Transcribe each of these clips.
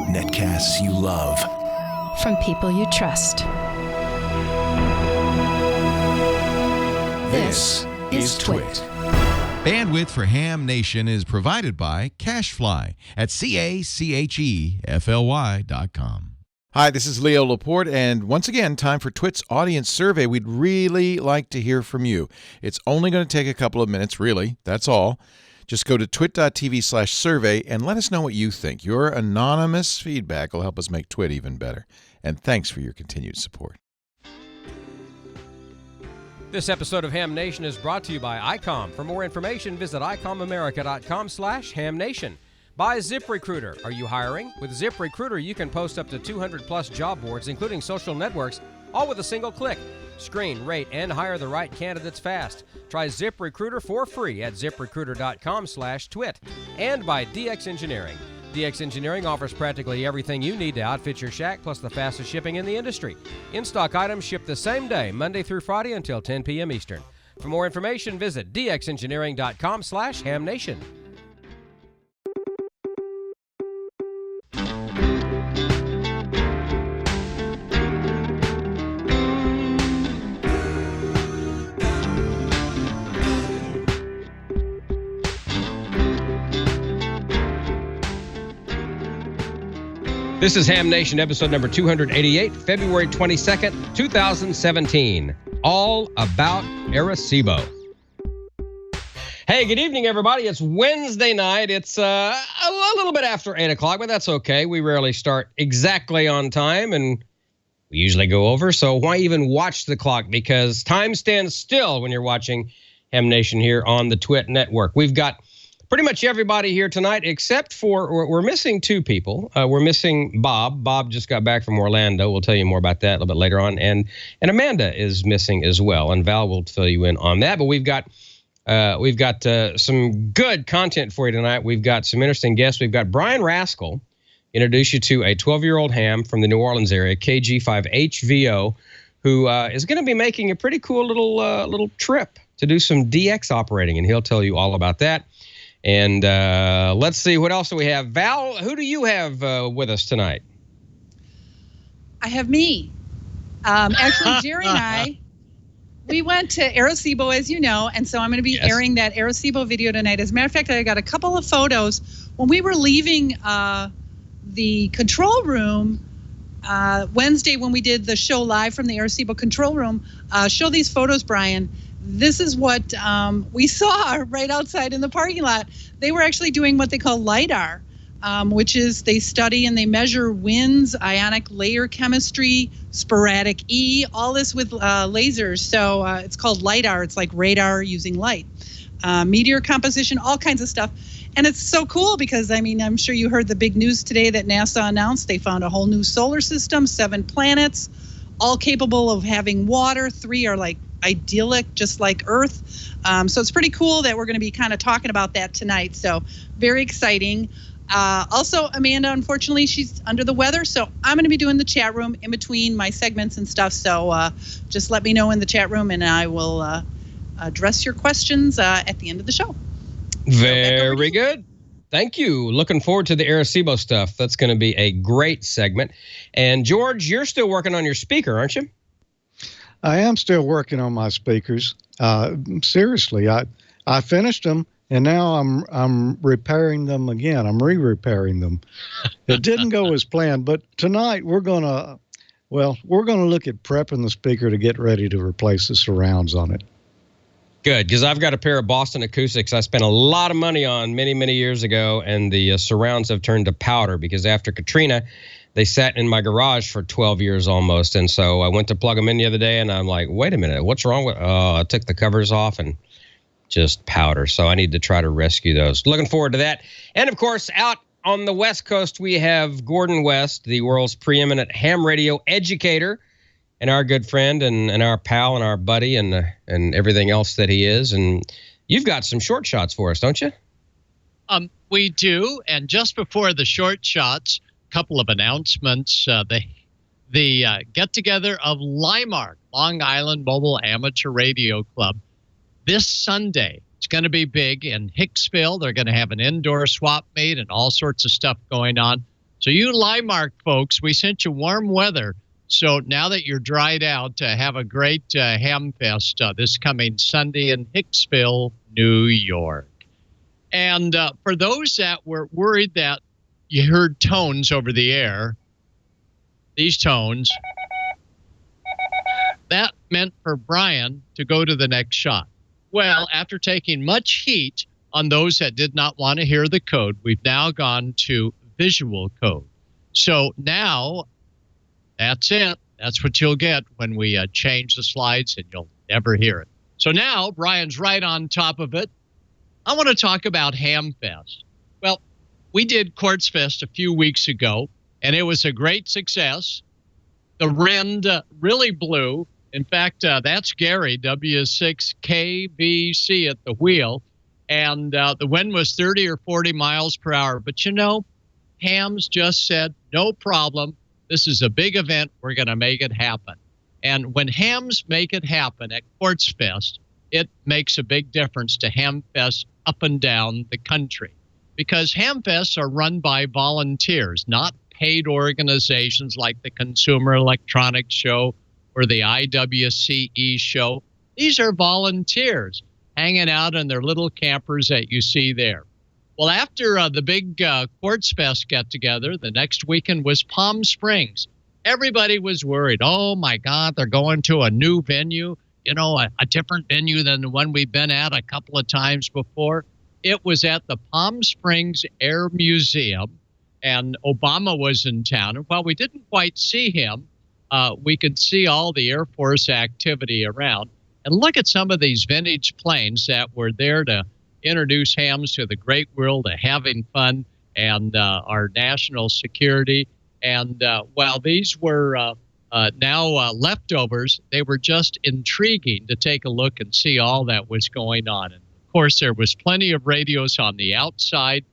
Netcasts you love. From people you trust. This is Twit. Bandwidth for Ham Nation is provided by CacheFly at CacheFly.com. Hi, this is Leo Laporte, and once again, time for Twit's audience survey. We'd really like to hear from you. It's only going to take a couple of minutes, really. That's all. Just go to twit.tv/survey and let us know what you think. Your anonymous feedback will help us make Twit even better. And thanks for your continued support. This episode of Ham Nation is brought to you by Icom. For more information, visit icomamerica.com/hamnation. By ZipRecruiter. Are you hiring? With ZipRecruiter, you can post up to 200-plus job boards, including social networks, all with a single click. Screen, rate, and hire the right candidates fast. Try ZipRecruiter for free at ZipRecruiter.com/twit. And by DX Engineering. DX Engineering offers practically everything you need to outfit your shack, plus the fastest shipping in the industry. In-stock items ship the same day, Monday through Friday until 10 p.m. Eastern. For more information, visit dxengineering.com/hamnation. This is Ham Nation, episode number 288, February 22nd, 2017. All about Arecibo. Hey, good evening, everybody. It's Wednesday night. It's a little bit after 8 o'clock, but that's okay. We rarely start exactly on time, and we usually go over. So why even watch the clock? Because time stands still when you're watching Ham Nation here on the Twit Network. We've got pretty much everybody here tonight, except for we're missing two people. We're missing Bob. Bob just got back from Orlando. We'll tell you more about that a little bit later on. And Amanda is missing as well. And Val will fill you in on that. But we've got some good content for you tonight. We've got some interesting guests. We've got Bryant Rascoll, introduce you to a 12-year-old ham from the New Orleans area, KG5HVO, who is going to be making a pretty cool little trip to do some DX operating. And he'll tell you all about that. And let's see, what else do we have? Val, who do you have with us tonight? I have me. Actually, Jerry and I, we went to Arecibo, as you know, and so I'm going to be airing that Arecibo video tonight. As a matter of fact, I got a couple of photos. When we were leaving the control room Wednesday when we did the show live from the Arecibo control room, show these photos, Brian. This is what we saw right outside in the parking lot. They were actually doing what they call LIDAR, which is they study and they measure winds, ionic layer chemistry, sporadic E, all this with lasers. So it's called LIDAR. It's like radar using light. Meteor composition, all kinds of stuff. And it's so cool because, I mean, I'm sure you heard the big news today that NASA announced they found a whole new solar system, 7 planets, all capable of having water. 3 are like idyllic, just like Earth. So it's pretty cool that we're going to be kind of talking about that tonight. So very exciting. Also, Amanda, unfortunately, she's under the weather. So I'm going to be doing the chat room in between my segments and stuff. So just let me know in the chat room and I will address your questions at the end of the show. Very good. Thank you. Looking forward to the Arecibo stuff. That's going to be a great segment. And George, you're still working on your speaker, aren't you? I am still working on my speakers. Seriously, I finished them, and now I'm repairing them again. I'm re-repairing them. It didn't go as planned, but tonight we're gonna look at prepping the speaker to get ready to replace the surrounds on it. Good, because I've got a pair of Boston Acoustics I spent a lot of money on many, many years ago, and the surrounds have turned to powder because after Katrina, they sat in my garage for 12 years almost. And so I went to plug them in the other day, and I'm like, wait a minute, what's wrong with I took the covers off and just powder. So I need to try to rescue those. Looking forward to that. And, of course, out on the West Coast, we have Gordon West, the world's preeminent ham radio educator, and our good friend and our pal and our buddy and everything else that he is. And you've got some short shots for us, don't you? We do. And just before the short shots, a couple of announcements. The get-together of LIMARC, Long Island Mobile Amateur Radio Club, this Sunday It's going to be big. In Hicksville, they're going to have an indoor swap meet and all sorts of stuff going on. So you Limark folks, we sent you warm weather. So now that you're dried out, have a great Hamfest this coming Sunday in Hicksville, New York. And for those that were worried that you heard tones over the air, these tones, that meant for Brian to go to the next shot. Well, after taking much heat on those that did not want to hear the code, we've now gone to visual code. So now, that's it. That's what you'll get when we change the slides, and you'll never hear it. So now, Brian's right on top of it. I want to talk about Hamfest. Well, we did Quartz Fest a few weeks ago, and it was a great success. The wind really blew. In fact, that's Gary, W6KBC at the wheel. And the wind was 30 or 40 miles per hour. But you know, Hams just said, no problem. This is a big event. We're going to make it happen. And when Hams make it happen at Quartz Fest, it makes a big difference to Hamfest up and down the country. Because Hamfests are run by volunteers, not paid organizations like the Consumer Electronics Show or the IWCE show. These are volunteers hanging out in their little campers that you see there. Well, after the big Quartz Fest get-together, the next weekend was Palm Springs. Everybody was worried. Oh, my God, they're going to a new venue, you know, a different venue than the one we've been at a couple of times before. It was at the Palm Springs Air Museum, and Obama was in town. And while we didn't quite see him, we could see all the Air Force activity around. And look at some of these vintage planes that were there to introduce Hams to the great world of having fun and our national security. And while these were now leftovers, they were just intriguing to take a look and see all that was going on. And of course, there was plenty of radios on the outside,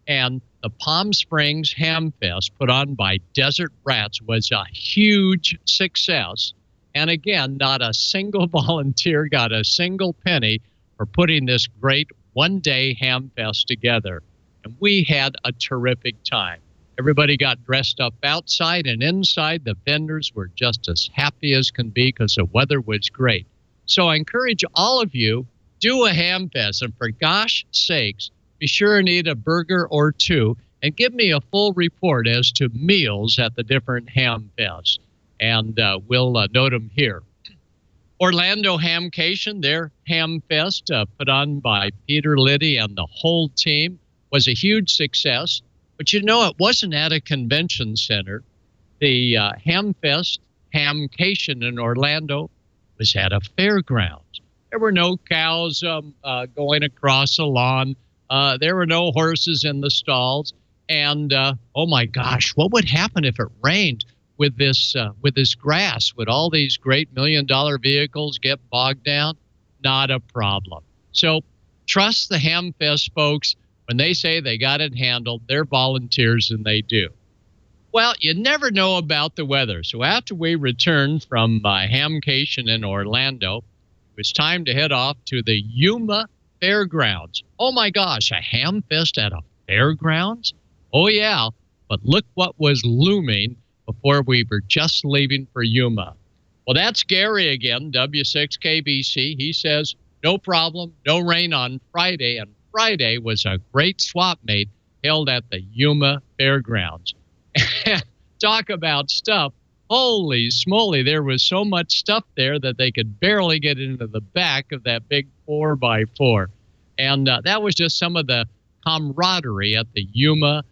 and the Palm Springs Hamfest put on by Desert Rats was a huge success. And again, not a single volunteer got a single penny for putting this great one-day Hamfest together. And we had a terrific time. Everybody got dressed up outside and inside. The vendors were just as happy as can be because the weather was great. So I encourage all of you, do a Hamfest. And for gosh sakes, be sure and eat a burger or two and give me a full report as to meals at the different Hamfests. And we'll note them here. Orlando Hamcation, their Hamfest, put on by Peter Liddy and the whole team, was a huge success. But you know, it wasn't at a convention center. The Hamfest, Hamcation in Orlando was at a fairgrounds. There were no cows going across the lawn. There were no horses in the stalls. And, oh, my gosh, what would happen if it rained with this grass? Would all these great million-dollar vehicles get bogged down? Not a problem. So trust the Hamfest folks. When they say they got it handled, they're volunteers, and they do. Well, you never know about the weather. So after we returned from Hamcation in Orlando, it was time to head off to the Yuma Fairgrounds. Oh, my gosh, a Hamfest at a fairgrounds? Oh, yeah, but look what was looming before we were just leaving for Yuma. Well, that's Gary again, W6KBC. He says, no problem, no rain on Friday, and Friday was a great swap meet held at the Yuma Fairgrounds. Talk about stuff. Holy smoly, there was so much stuff there that they could barely get into the back of that big 4x4. And that was just some of the camaraderie at the Yuma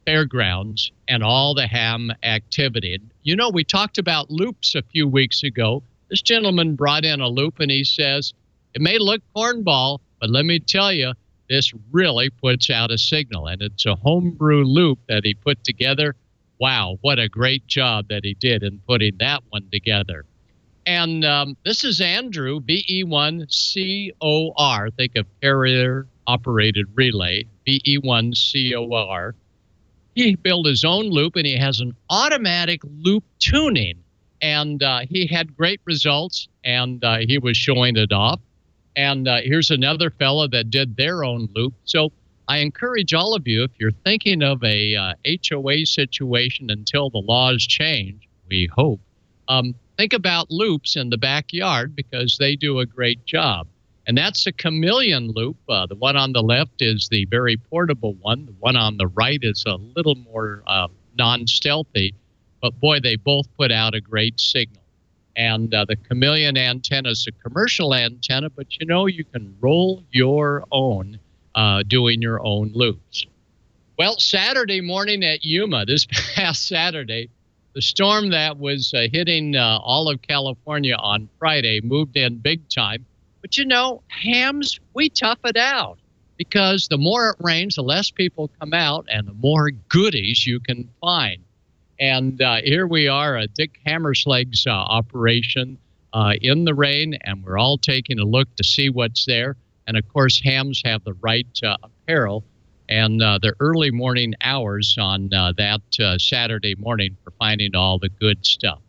Fairgrounds and all the ham activity. And, you know, we talked about loops a few weeks ago. This gentleman brought in a loop, and he says, it may look cornball, but let me tell you, this really puts out a signal. And it's a homebrew loop that he put together. Wow, what a great job that he did in putting that one together. And this is Andrew, BE1COR. Think of carrier-operated relay, BE1COR. He built his own loop, and he has an automatic loop tuning. And he had great results, and he was showing it off. And here's another fella that did their own loop. So I encourage all of you, if you're thinking of a HOA situation until the laws change, we hope, think about loops in the backyard because they do a great job. And that's a chameleon loop. The one on the left is the very portable one. The one on the right is a little more non-stealthy. But boy, they both put out a great signal. And the chameleon antenna is a commercial antenna, but you can roll your own doing your own loops. Well, Saturday morning at Yuma, this past Saturday, the storm that was hitting all of California on Friday moved in big time. But hams, we tough it out because the more it rains, the less people come out and the more goodies you can find. And here we are, a Dick Hammersleg's operation in the rain, and we're all taking a look to see what's there. And, of course, hams have the right apparel and the early morning hours on that Saturday morning for finding all the good stuff.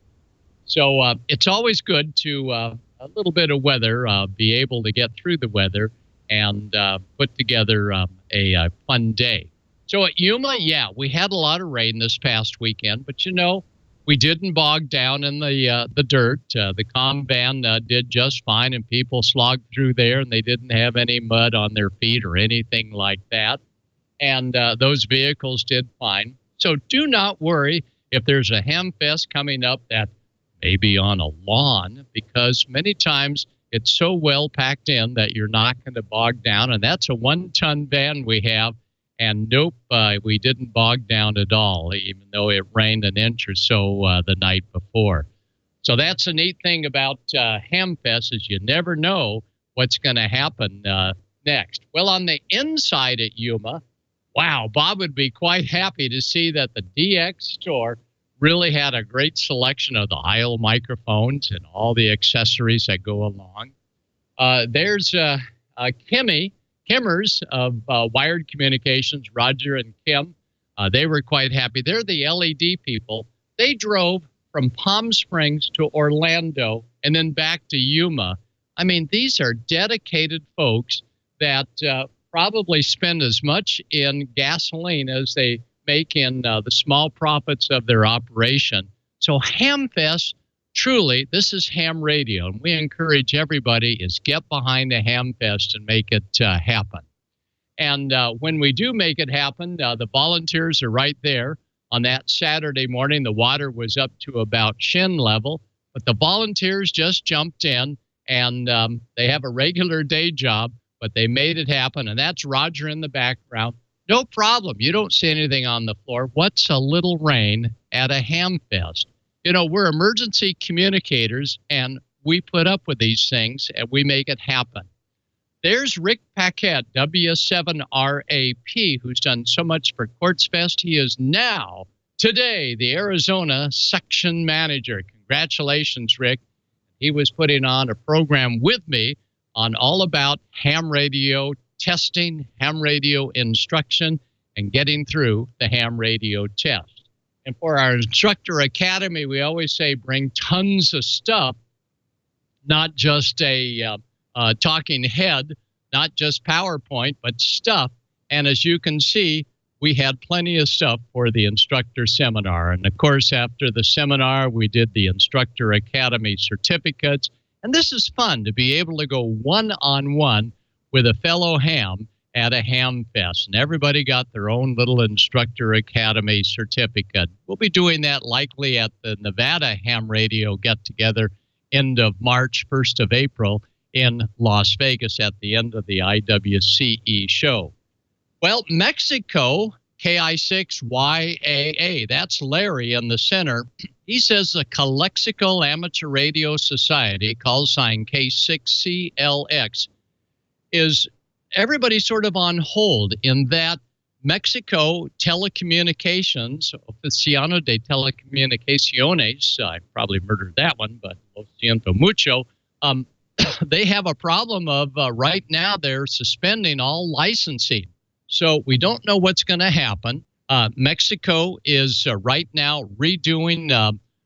So it's always good to a little bit of weather, be able to get through the weather and put together a fun day. So at Yuma, yeah, we had a lot of rain this past weekend, but we didn't bog down in the dirt. The comm van did just fine, and people slogged through there, and they didn't have any mud on their feet or anything like that. And those vehicles did fine. So do not worry if there's a Hamfest coming up that may be on a lawn, because many times it's so well packed in that you're not going to bog down. And that's a 1-ton van we have. And nope, we didn't bog down at all, even though it rained an inch or so the night before. So that's a neat thing about Hamfest, is you never know what's going to happen next. Well, on the inside at Yuma, wow, Bob would be quite happy to see that the DX store really had a great selection of the aisle microphones and all the accessories that go along. There's Kimmers of Wired Communications, Roger and Kim. They were quite happy. They're the LED people. They drove from Palm Springs to Orlando and then back to Yuma. I mean, these are dedicated folks that probably spend as much in gasoline as they make in the small profits of their operation. So Hamfest, truly, this is ham radio, and we encourage everybody is get behind the Hamfest and make it happen. And when we do make it happen, the volunteers are right there. On that Saturday morning, the water was up to about shin level, but the volunteers just jumped in, and they have a regular day job, but they made it happen, and that's Roger in the background. No problem. You don't see anything on the floor. What's a little rain at a Hamfest? We're emergency communicators, and we put up with these things, and we make it happen. There's Rick Paquette, W7RAP, who's done so much for Quartzfest. He is now, today, the Arizona section manager. Congratulations, Rick. He was putting on a program with me on all about ham radio testing, ham radio instruction, and getting through the ham radio test. And for our instructor academy, we always say bring tons of stuff, not just a talking head, not just PowerPoint, but stuff. And as you can see, we had plenty of stuff for the instructor seminar. And of course, after the seminar, we did the instructor academy certificates. And this is fun to be able to go one-on-one with a fellow ham at a Hamfest. And everybody got their own little instructor academy certificate. We'll be doing that likely at the Nevada Ham Radio get-together end of March, 1st of April in Las Vegas at the end of the IWCE show. Well, Mexico, KI6YAA, that's Larry in the center. He says the Calexico Amateur Radio Society, call sign K6CLX, is everybody sort of on hold in that Mexico Telecommunications, Oficina de Telecomunicaciones, I probably murdered that one, but lo siento mucho, they have a problem of right now they're suspending all licensing. So we don't know what's going to happen. Mexico is right now redoing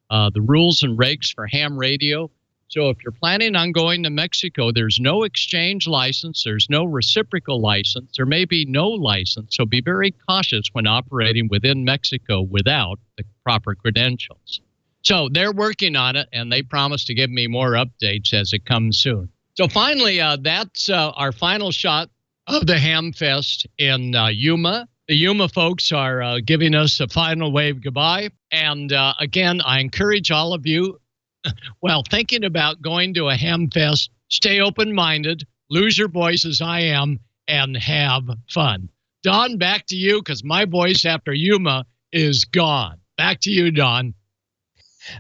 the rules and regs for ham radio. So if you're planning on going to Mexico, there's no exchange license, there's no reciprocal license, there may be no license. So be very cautious when operating within Mexico without the proper credentials. So they're working on it, and they promise to give me more updates as it comes soon. So finally, that's our final shot of the Hamfest in Yuma. The Yuma folks are giving us a final wave goodbye. And again, I encourage all of you, well, thinking about going to a Hamfest, stay open-minded, lose your voice as I am, and have fun. Don, back to you, because my voice after Yuma is gone. Back to you, Don.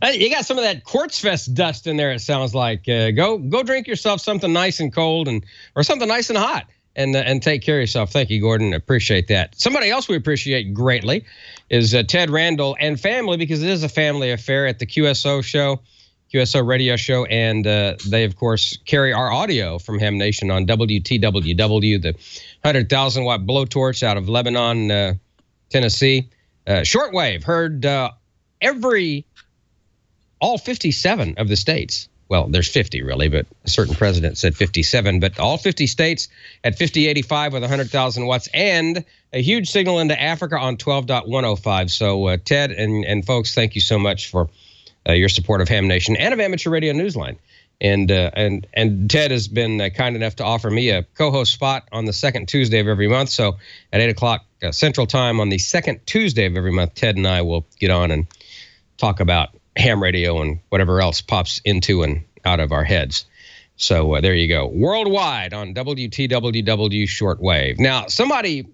You got some of that Quartz Fest dust in there, it sounds like. Go drink yourself something nice and cold or something nice and hot and take care of yourself. Thank you, Gordon. Appreciate that. Somebody else we appreciate greatly is Ted Randall and family, because it is a family affair at the QSO show, QSO radio show, and they, of course, carry our audio from Ham Nation on WTWW, the 100,000-watt blowtorch out of Lebanon, Tennessee. Shortwave heard all 57 of the states. Well, there's 50 really, but a certain president said 57. But all 50 states at 5085 with 100,000 watts, and a huge signal into Africa on 12.105. So Ted and folks, thank you so much for your support of Ham Nation and of Amateur Radio Newsline. And Ted has been kind enough to offer me a co-host spot on the second Tuesday of every month. So at 8 o'clock Central Time on the second Tuesday of every month, Ted and I will get on and talk about ham radio and whatever else pops into and out of our heads. So there you go. Worldwide on WTWW shortwave. Now, somebody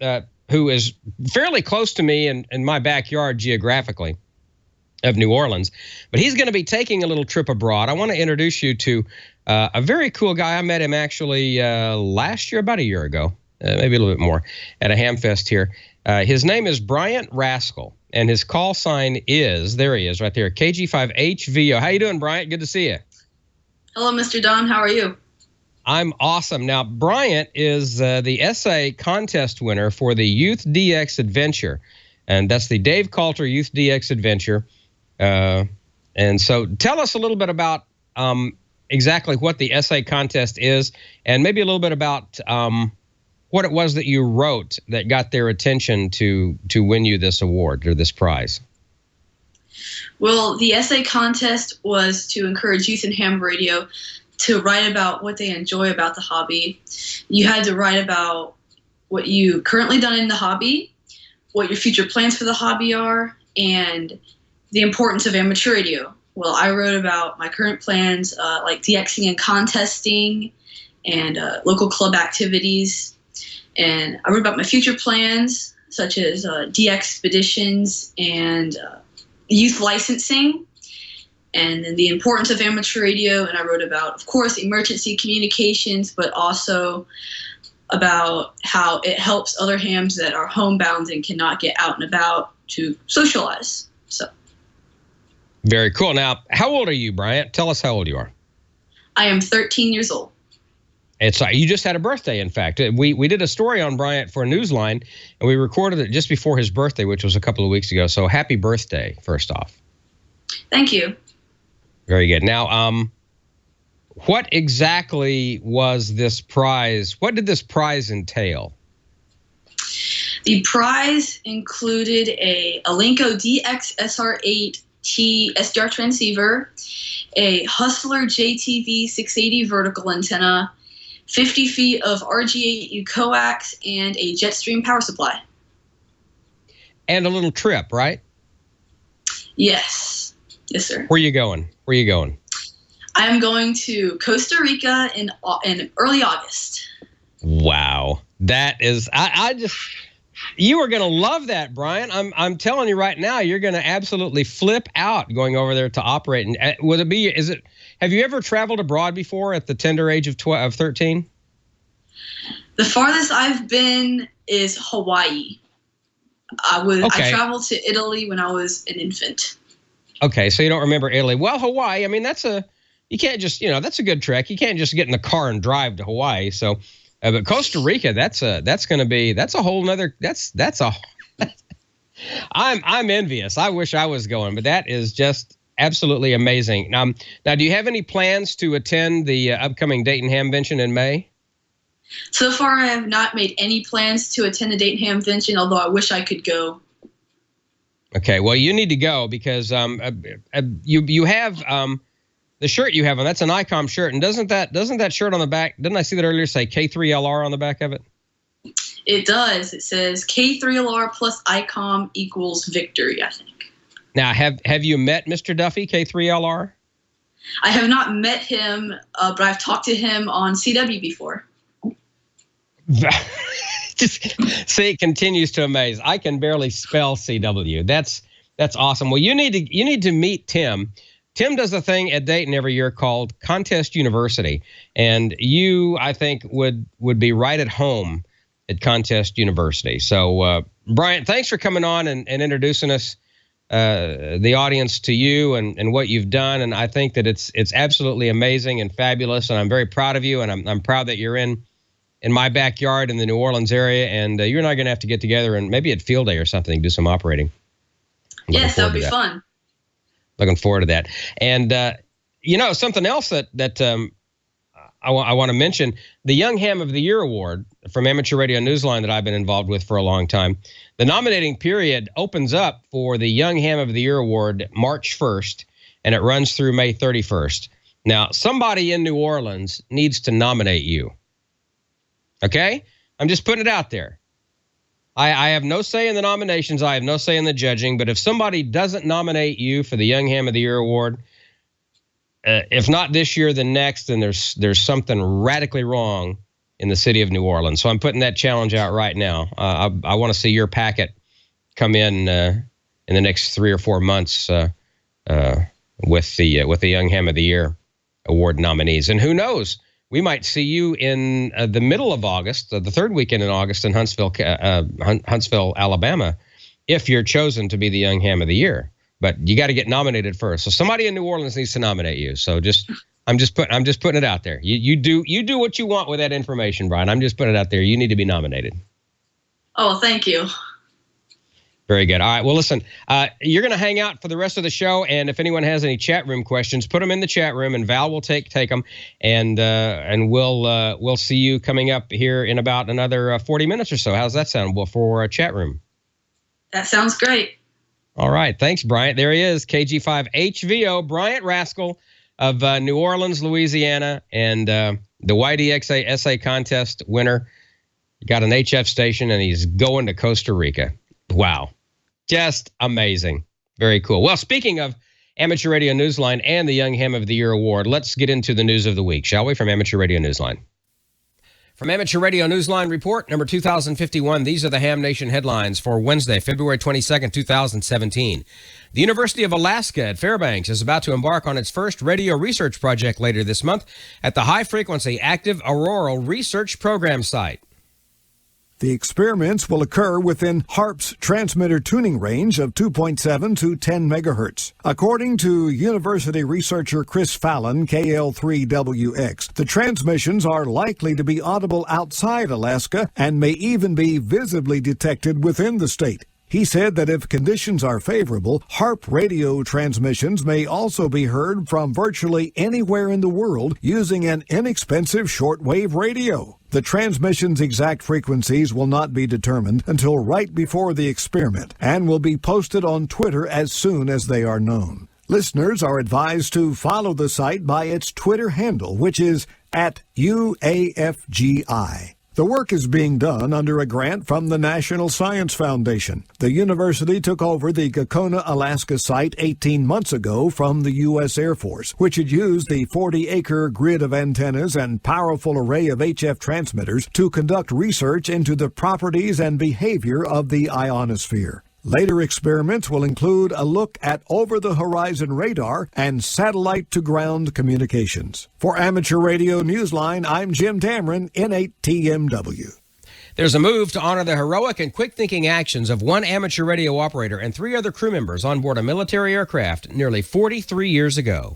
who is fairly close to me in my backyard geographically of New Orleans, but he's going to be taking a little trip abroad. I want to introduce you to a very cool guy. I met him actually last year, about a year ago, maybe a little bit more, at a Hamfest here. His name is Bryant Rascoll. And his call sign is, there he is right there, KG5HVO. How you doing, Bryant? Good to see you. Hello, Mr. Don. How are you? I'm awesome. Now, Bryant is the essay contest winner for the Youth DX Adventure. And that's the Dave Coulter Youth DX Adventure. And so tell us a little bit about exactly what the essay contest is, and maybe a little bit about what it was that you wrote that got their attention to win you this award or this prize. Well, the essay contest was to encourage youth in ham radio to write about what they enjoy about the hobby. You had to write about what you currently done in the hobby, what your future plans for the hobby are, and the importance of amateur radio. Well, I wrote about my current plans, like DXing and contesting and local club activities. And I wrote about my future plans, such as DX expeditions and youth licensing, and then the importance of amateur radio. And I wrote about, of course, emergency communications, but also about how it helps other hams that are homebound and cannot get out and about to socialize. So, very cool. Now, how old are you, Bryant? Tell us how old you are. I am 13 years old. You just had a birthday, in fact. We did a story on Bryant for Newsline, and we recorded it just before his birthday, which was a couple of weeks ago. So happy birthday, first off. Thank you. Very good. Now, what exactly was this prize? What did this prize entail? The prize included a Alinco DX SR8T SDR transceiver, a Hustler JTV 680 vertical antenna, 50 feet of RG8U coax, and a Jetstream power supply. And a little trip, right? Yes. Yes, sir. Where are you going? I am going to Costa Rica in early August. Wow. That is, you are going to love that, Brian. I'm telling you right now, you're going to absolutely flip out going over there to operate. And have you ever traveled abroad before at the tender age of 13? The farthest I've been is Hawaii. I traveled to Italy when I was an infant. Okay, so you don't remember Italy. Well, Hawaii, I mean, you can't just, that's a good trek. You can't just get in the car and drive to Hawaii. So, but Costa Rica, that's a whole nother, I'm envious. I wish I was going, but that is just absolutely amazing. Now, do you have any plans to attend the upcoming Dayton Hamvention in May? So far, I have not made any plans to attend the Dayton Hamvention, although I wish I could go. Okay, well, you need to go because you have the shirt you have on. That's an Icom shirt, and doesn't that shirt on the back? Didn't I see that earlier? Say K3LR on the back of it. It does. It says K3LR plus Icom equals victory, I think. Now, have you met Mr. Duffy, K3LR? I have not met him, but I've talked to him on CW before. Just see, it continues to amaze. I can barely spell CW. That's awesome. Well, you need to meet Tim. Tim does a thing at Dayton every year called Contest University, and you, I think, would be right at home at Contest University. So, Bryant, thanks for coming on and introducing us, the audience, to you and what you've done. And I think that it's absolutely amazing and fabulous, and I'm very proud of you, and I'm proud that you're in my backyard in the New Orleans area, and you and I are going to have to get together and maybe at Field Day or something, do some operating. Yes, that would be fun. Looking forward to that. And, something else that I want to mention, the Young Ham of the Year Award from Amateur Radio Newsline that I've been involved with for a long time. The nominating period opens up for the Young Ham of the Year Award March 1st, and it runs through May 31st. Now, somebody in New Orleans needs to nominate you. Okay? I'm just putting it out there. I have no say in the nominations. I have no say in the judging. But if somebody doesn't nominate you for the Young Ham of the Year Award, if not this year, then next, then there's something radically wrong in the city of New Orleans. So I'm putting that challenge out right now. I want to see your packet come in the next 3 or 4 months with the Young Ham of the Year Award nominees. And who knows? We might see you in the middle of August, the third weekend in August in Huntsville, Alabama, if you're chosen to be the Young Ham of the Year. But you got to get nominated first. So somebody in New Orleans needs to nominate you. So I'm just putting it out there. You do what you want with that information, Brian. I'm just putting it out there. You need to be nominated. Oh, thank you. Very good. All right. Well, listen, you're going to hang out for the rest of the show, and if anyone has any chat room questions, put them in the chat room, and Val will take them, and we'll see you coming up here in about another 40 minutes or so. How's that sound? Well, for a chat room. That sounds great. All right. Thanks, Bryant. There he is, KG5HVO, Bryant Rascoll of New Orleans, Louisiana, and the YDXA essay contest winner. Got an HF station, and he's going to Costa Rica. Wow. Just amazing. Very cool. Well, speaking of Amateur Radio Newsline and the Young Ham of the Year Award, let's get into the news of the week, shall we, from Amateur Radio Newsline. From Amateur Radio Newsline Report, number 2051, these are the Ham Nation headlines for Wednesday, February 22nd, 2017. The University of Alaska at Fairbanks is about to embark on its first radio research project later this month at the High Frequency Active Auroral Research Program site. The experiments will occur within HAARP's transmitter tuning range of 2.7 to 10 megahertz. According to university researcher Chris Fallon, KL3WX, the transmissions are likely to be audible outside Alaska and may even be visibly detected within the state. He said that if conditions are favorable, HAARP radio transmissions may also be heard from virtually anywhere in the world using an inexpensive shortwave radio. The transmission's exact frequencies will not be determined until right before the experiment and will be posted on Twitter as soon as they are known. Listeners are advised to follow the site by its Twitter handle, which is @UAFGI. The work is being done under a grant from the National Science Foundation. The university took over the Gakona, Alaska site 18 months ago from the U.S. Air Force, which had used the 40-acre grid of antennas and powerful array of HF transmitters to conduct research into the properties and behavior of the ionosphere. Later experiments will include a look at over-the-horizon radar and satellite-to-ground communications. For Amateur Radio Newsline, I'm Jim Tamron, N8TMW. There's a move to honor the heroic and quick-thinking actions of one amateur radio operator and 3 other crew members on board a military aircraft nearly 43 years ago.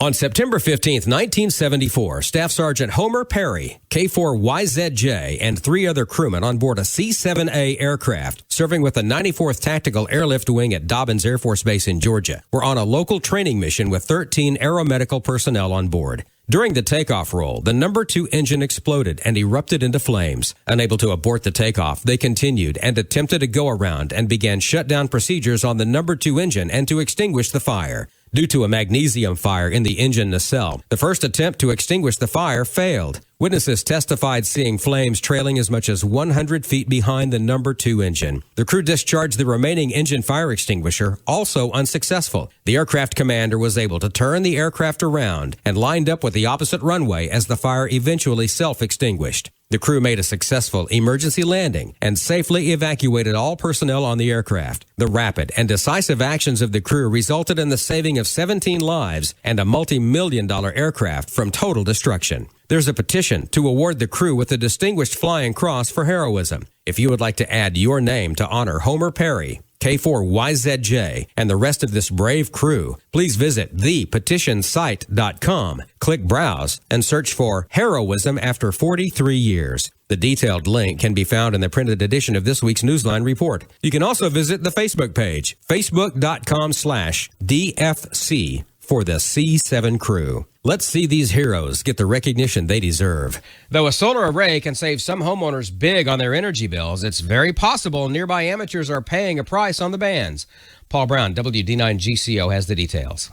On September 15, 1974, Staff Sergeant Homer Perry, K4YZJ, and 3 other crewmen on board a C-7A aircraft serving with the 94th Tactical Airlift Wing at Dobbins Air Force Base in Georgia were on a local training mission with 13 aeromedical personnel on board. During the takeoff roll, the number 2 engine exploded and erupted into flames. Unable to abort the takeoff, they continued and attempted a go-around and began shutdown procedures on the number 2 engine and to extinguish the fire. Due to a magnesium fire in the engine nacelle, the first attempt to extinguish the fire failed. Witnesses testified seeing flames trailing as much as 100 feet behind the number 2 engine. The crew discharged the remaining engine fire extinguisher, also unsuccessful. The aircraft commander was able to turn the aircraft around and lined up with the opposite runway as the fire eventually self-extinguished. The crew made a successful emergency landing and safely evacuated all personnel on the aircraft. The rapid and decisive actions of the crew resulted in the saving of 17 lives and a multi-million-dollar aircraft from total destruction. There's a petition to award the crew with the Distinguished Flying Cross for heroism. If you would like to add your name to honor Homer Perry, K4YZJ, and the rest of this brave crew, please visit thepetitionsite.com, click Browse, and search for Heroism After 43 Years. The detailed link can be found in the printed edition of this week's Newsline report. You can also visit the Facebook page, facebook.com/DFC for the C7 crew. Let's see these heroes get the recognition they deserve. Though a solar array can save some homeowners big on their energy bills, it's very possible nearby amateurs are paying a price on the bands. Paul Brown, WD9GCO, has the details.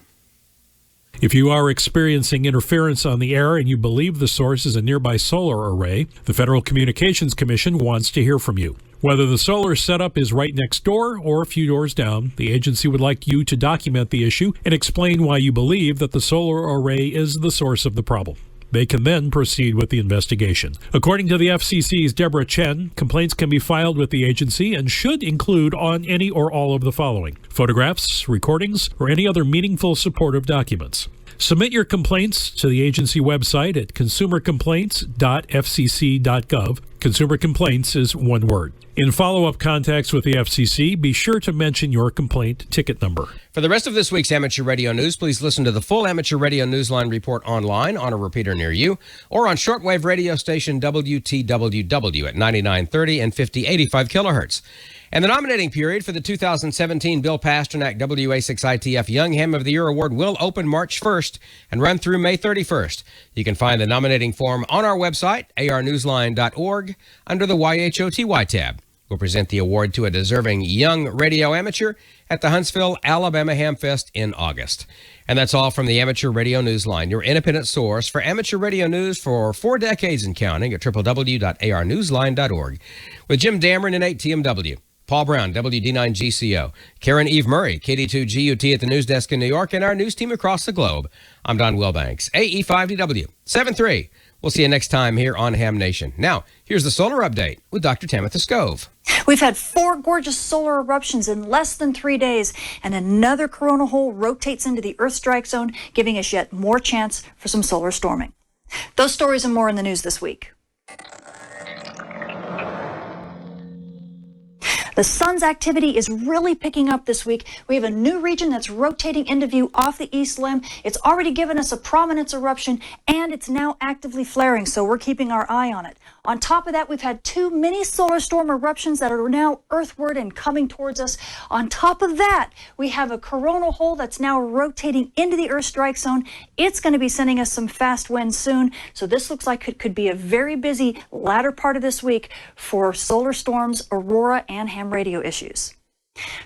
If you are experiencing interference on the air and you believe the source is a nearby solar array, the Federal Communications Commission wants to hear from you. Whether the solar setup is right next door or a few doors down, the agency would like you to document the issue and explain why you believe that the solar array is the source of the problem. They can then proceed with the investigation. According to the FCC's Deborah Chen, complaints can be filed with the agency and should include on any or all of the following: photographs, recordings, or any other meaningful supportive documents. Submit your complaints to the agency website at consumercomplaints.fcc.gov. Consumer complaints is one word. In follow-up contacts with the FCC, be sure to mention your complaint ticket number. For the rest of this week's Amateur Radio News, please listen to the full Amateur Radio Newsline report online on a repeater near you or on shortwave radio station WTWW at 9930 and 5085 kilohertz. And the nominating period for the 2017 Bill Pasternak WA6ITF Young Ham of the Year Award will open March 1st and run through May 31st. You can find the nominating form on our website, arnewsline.org, under the YHOTY tab. We'll present the award to a deserving young radio amateur at the Huntsville, Alabama Hamfest in August. And that's all from the Amateur Radio Newsline, your independent source for amateur radio news for 4 decades and counting at www.arnewsline.org. With Jim Dameron and 8TMW. Paul Brown, WD9GCO, Karen Eve Murray, KD2GUT at the news desk in New York, and our news team across the globe. I'm Don Wilbanks, AE5DW, 7-3. We'll see you next time here on Ham Nation. Now, here's the solar update with Dr. Tamitha Skov. We've had 4 gorgeous solar eruptions in less than 3 days, and another coronal hole rotates into the Earth strike zone, giving us yet more chance for some solar storming. Those stories and more in the news this week. The sun's activity is really picking up this week. We have a new region that's rotating into view off the east limb. It's already given us a prominence eruption, and it's now actively flaring, so we're keeping our eye on it. On top of that, we've had 2 mini solar storm eruptions that are now earthward and coming towards us. On top of that, we have a coronal hole that's now rotating into the Earth strike zone. It's going to be sending us some fast winds soon, so this looks like it could be a very busy latter part of this week for solar storms, aurora, and ham radio issues.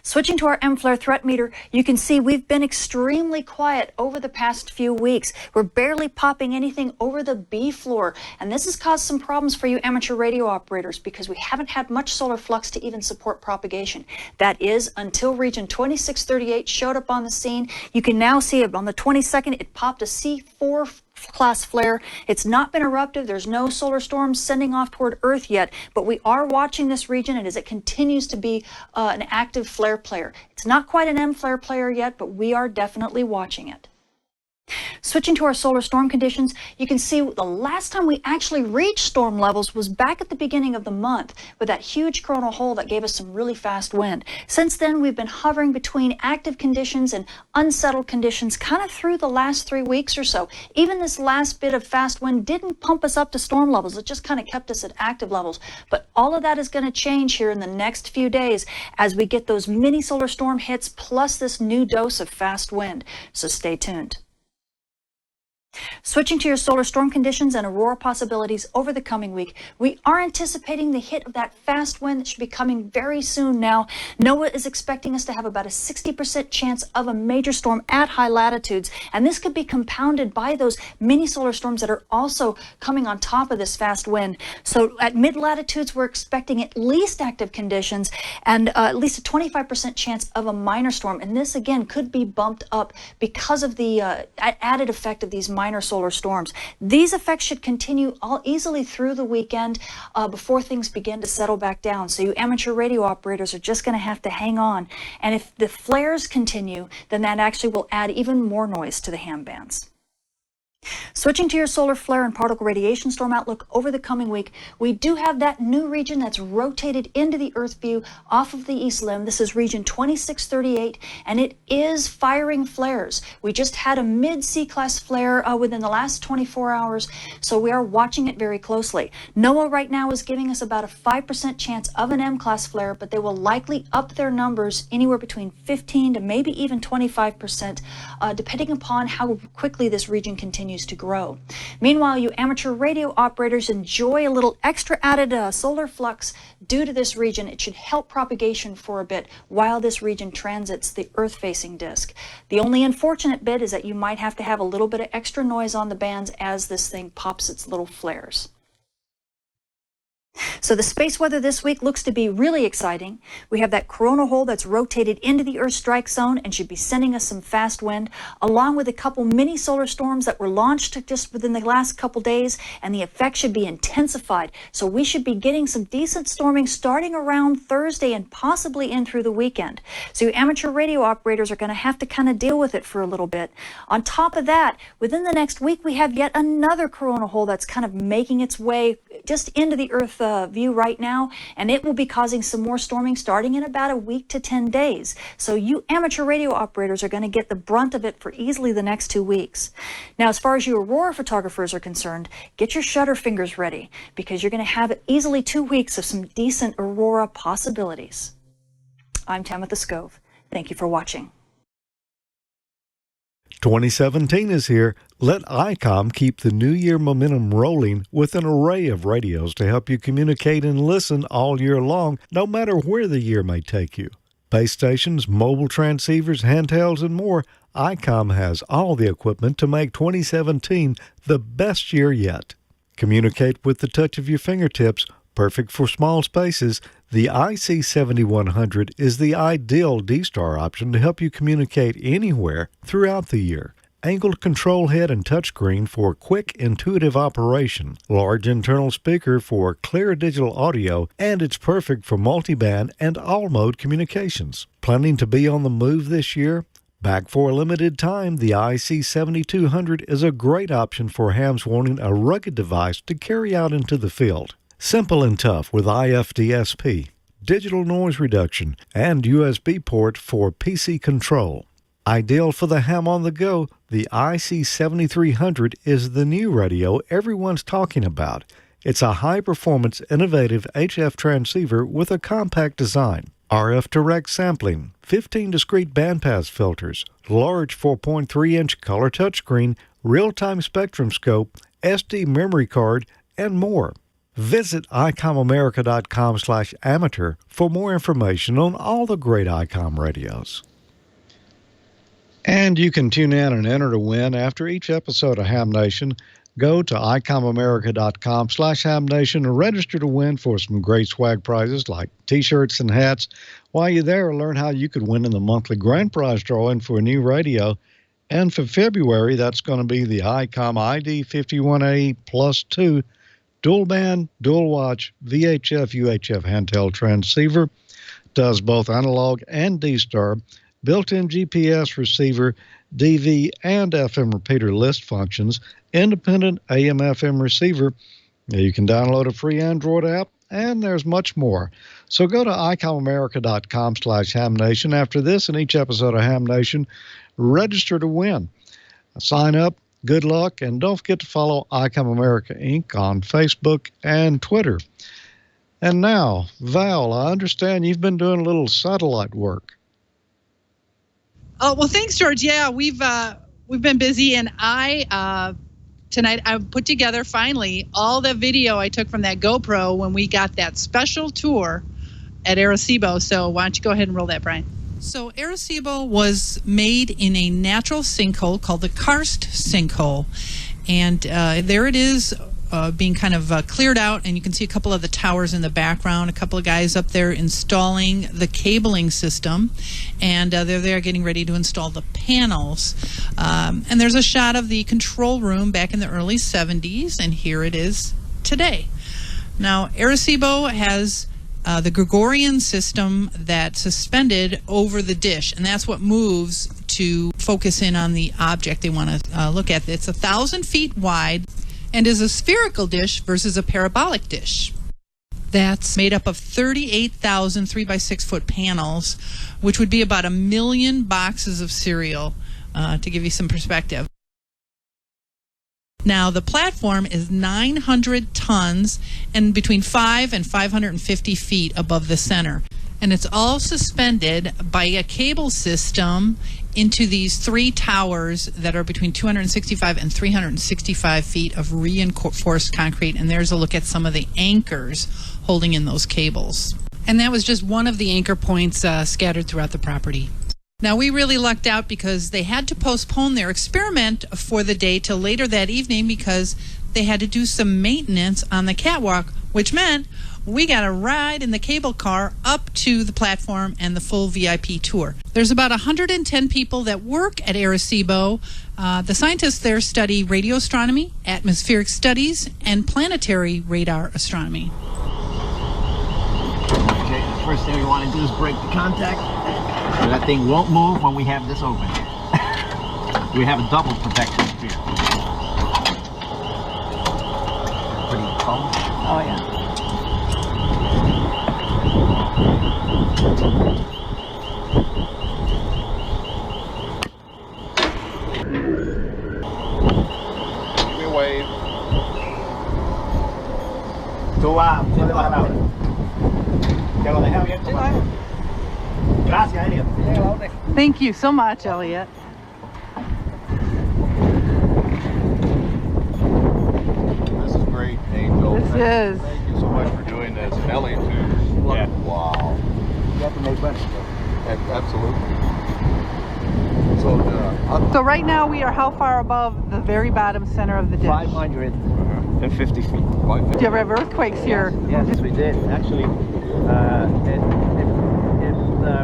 Switching to our M-flare threat meter, you can see we've been extremely quiet over the past few weeks. We're barely popping anything over the B floor, and this has caused some problems for you amateur radio operators because we haven't had much solar flux to even support propagation. That is until region 2638 showed up on the scene. You can now see it on the 22nd, it popped a C4 class flare. It's not been eruptive. There's no solar storms sending off toward Earth yet, but we are watching this region, and as it continues to be an active flare player. It's not quite an M flare player yet, but we are definitely watching it. Switching to our solar storm conditions, you can see the last time we actually reached storm levels was back at the beginning of the month with that huge coronal hole that gave us some really fast wind. Since then, we've been hovering between active conditions and unsettled conditions kind of through the last 3 weeks or so. Even this last bit of fast wind didn't pump us up to storm levels. It just kind of kept us at active levels. But all of that is going to change here in the next few days as we get those mini solar storm hits plus this new dose of fast wind. So stay tuned. Switching to your solar storm conditions and aurora possibilities over the coming week, we are anticipating the hit of that fast wind that should be coming very soon now. NOAA is expecting us to have about a 60% chance of a major storm at high latitudes, and this could be compounded by those mini solar storms that are also coming on top of this fast wind. So at mid latitudes, we're expecting at least active conditions and at least a 25% chance of a minor storm, and this again could be bumped up because of the added effect of these minor solar storms. These effects should continue all easily through the weekend before things begin to settle back down. So you amateur radio operators are just going to have to hang on. And if the flares continue, then that actually will add even more noise to the ham bands. Switching to your solar flare and particle radiation storm outlook over the coming week, we do have that new region that's rotated into the Earth view off of the east limb. This is region 2638, and it is firing flares. We just had a mid-C class flare within the last 24 hours, so we are watching it very closely. NOAA right now is giving us about a 5% chance of an M-class flare, but they will likely up their numbers anywhere between 15 to maybe even 25%, depending upon how quickly this region continues to grow. Meanwhile, you amateur radio operators enjoy a little extra added solar flux due to this region. It should help propagation for a bit while this region transits the Earth-facing disk. The only unfortunate bit is that you might have to have a little bit of extra noise on the bands as this thing pops its little flares. So the space weather this week looks to be really exciting. We have that coronal hole that's rotated into the Earth strike zone and should be sending us some fast wind, along with a couple mini solar storms that were launched just within the last couple days, and the effect should be intensified. So we should be getting some decent storming starting around Thursday and possibly in through the weekend. So you amateur radio operators are going to have to kind of deal with it for a little bit. On top of that, within the next week, we have yet another coronal hole that's kind of making its way just into the Earth view right now, and it will be causing some more storming starting in about a week to 10 days. So you amateur radio operators are going to get the brunt of it for easily the next 2 weeks. Now, as far as you aurora photographers are concerned, get your shutter fingers ready because you're going to have easily 2 weeks of some decent aurora possibilities. I'm Tamitha Scove. Thank you for watching. 2017 is here. Let Icom keep the new year momentum rolling with an array of radios to help you communicate and listen all year long, no matter where the year may take you. Base stations, mobile transceivers, handhelds, and more, Icom has all the equipment to make 2017 the best year yet. Communicate with the touch of your fingertips. Perfect for small spaces, the IC7100 is the ideal D-Star option to help you communicate anywhere throughout the year. Angled control head and touchscreen for quick, intuitive operation. Large internal speaker for clear digital audio, and it's perfect for multiband and all-mode communications. Planning to be on the move this year? Back for a limited time, the IC7200 is a great option for hams wanting a rugged device to carry out into the field. Simple and tough with IFDSP, digital noise reduction, and USB port for PC control. Ideal for the ham on the go, the IC7300 is the new radio everyone's talking about. It's a high-performance, innovative HF transceiver with a compact design. RF direct sampling, 15 discrete bandpass filters, large 4.3-inch color touchscreen, real-time spectrum scope, SD memory card, and more. Visit icomamerica.com/amateur for more information on all the great Icom radios. And you can tune in and enter to win after each episode of Ham Nation. Go to icomamerica.com/hamnation and register to win for some great swag prizes like T-shirts and hats. While you're there, learn how you could win in the monthly grand prize drawing for a new radio. And for February, that's going to be the Icom ID51A Plus 2 dual band, dual watch, VHF, UHF handheld transceiver. Does both analog and D-Star. built-in GPS receiver, DV and FM repeater list functions, independent AM/FM receiver. You can download a free Android app, and there's much more. So go to icomamerica.com/hamnation after this and each episode of Ham Nation. Register to win. Sign up. Good luck, and don't forget to follow Icom America Inc. on Facebook and Twitter. And now, Val, I understand you've been doing a little satellite work. Oh, well, thanks, George. Yeah, we've been busy, and tonight I put together finally all the video I took from that GoPro when we got that special tour at Arecibo. So why don't you go ahead and roll that, Brian? So Arecibo was made in a natural sinkhole called the karst sinkhole, and there it is being kind of cleared out, and you can see a couple of the towers in the background, a couple of guys up there installing the cabling system, and they're there getting ready to install the panels. And there's a shot of the control room back in the early 70s, and here it is today. Now, Arecibo has the Gregorian system that's suspended over the dish, and that's what moves to focus in on the object they want to look at. It's 1,000 feet wide and is a spherical dish versus a parabolic dish. That's made up of 38,000 3x6 foot panels, which would be about 1 million boxes of cereal, to give you some perspective. Now, the platform is 900 tons and between 5 and 550 feet above the center. And it's all suspended by a cable system into these 3 towers that are between 265 and 365 feet of reinforced concrete. And there's a look at some of the anchors holding in those cables. And that was just one of the anchor points scattered throughout the property. Now, we really lucked out because they had to postpone their experiment for the day till later that evening because they had to do some maintenance on the catwalk, which meant we got a ride in the cable car up to the platform and the full VIP tour. There's about 110 people that work at Arecibo. The scientists there study radio astronomy, atmospheric studies, and planetary radar astronomy. Okay, the first thing we want to do is break the contact. So that thing won't move when we have this open. We have a double protection here. Pretty cold. Oh yeah. Give me a wave. Tú vas a la palabra. Te lo dejé abierto. Gracias, Elliot. Thank you so much, Elliot. This is great, Angel. This is. Thank you so much for doing this. And Elliot, too. Yeah. Wow. You have to make money. Absolutely. So right now we are how far above the very bottom center of the dish? 550 feet. Do you ever have earthquakes here? Yes, we did. Actually, it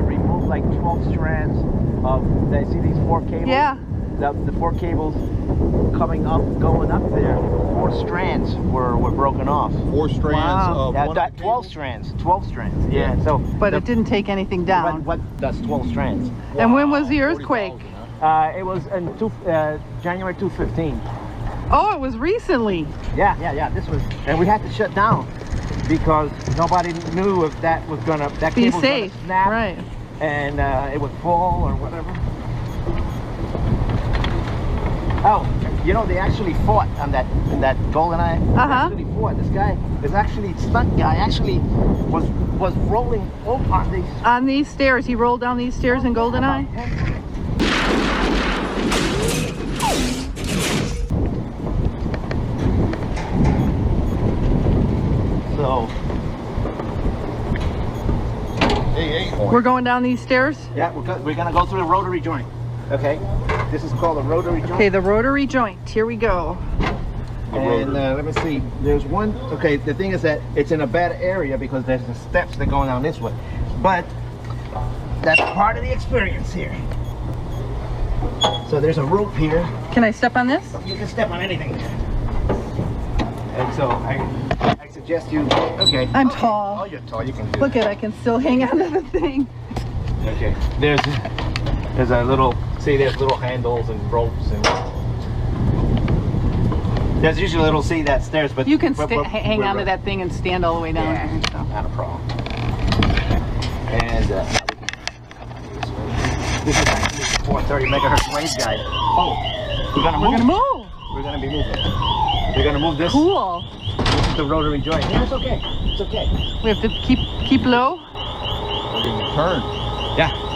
removed like 12 strands of, see these 4 cables? Yeah. The 4 cables coming up, going up there, 4 strands were broken off. 4 strands of one 12 strands. 12 strands. Yeah. So. But it didn't take anything down. That's 12 strands. Wow. And when was the earthquake? It was in January 2015. Oh, it was recently. Yeah. This was, and we had to shut down because nobody knew if that was gonna be safe. Snap, right? And it would fall or whatever. Oh, you know, they actually fought on that GoldenEye. They actually fought. This guy is actually stunt guy. Actually was rolling on these stairs. He rolled down these stairs in GoldenEye. So. We're going down these stairs? Yeah, we're gonna go through the rotary joint. Okay, this is called a rotary joint. Okay, the rotary joint. Here we go. And let me see. There's one. Okay, the thing is that it's in a bad area because there's the steps that go down this way. But that's part of the experience here. So there's a rope here. Can I step on this? You can step on anything. And so I suggest you. Okay. I'm tall. Oh, you're tall. You can do Look at, I can still hang on to the thing. Okay. There's There's a little, see, there's little handles and ropes and. There's usually a little seat that stairs, but you can hang on to that thing and stand all the way down. Yeah, so. Not a problem. And this is actually 430 megahertz waveguide. Oh, we're gonna move. We're gonna be moving. We're gonna move this. Cool. This is the rotary joint. Yeah, it's okay. It's okay. We have to keep low. We're gonna turn. Yeah.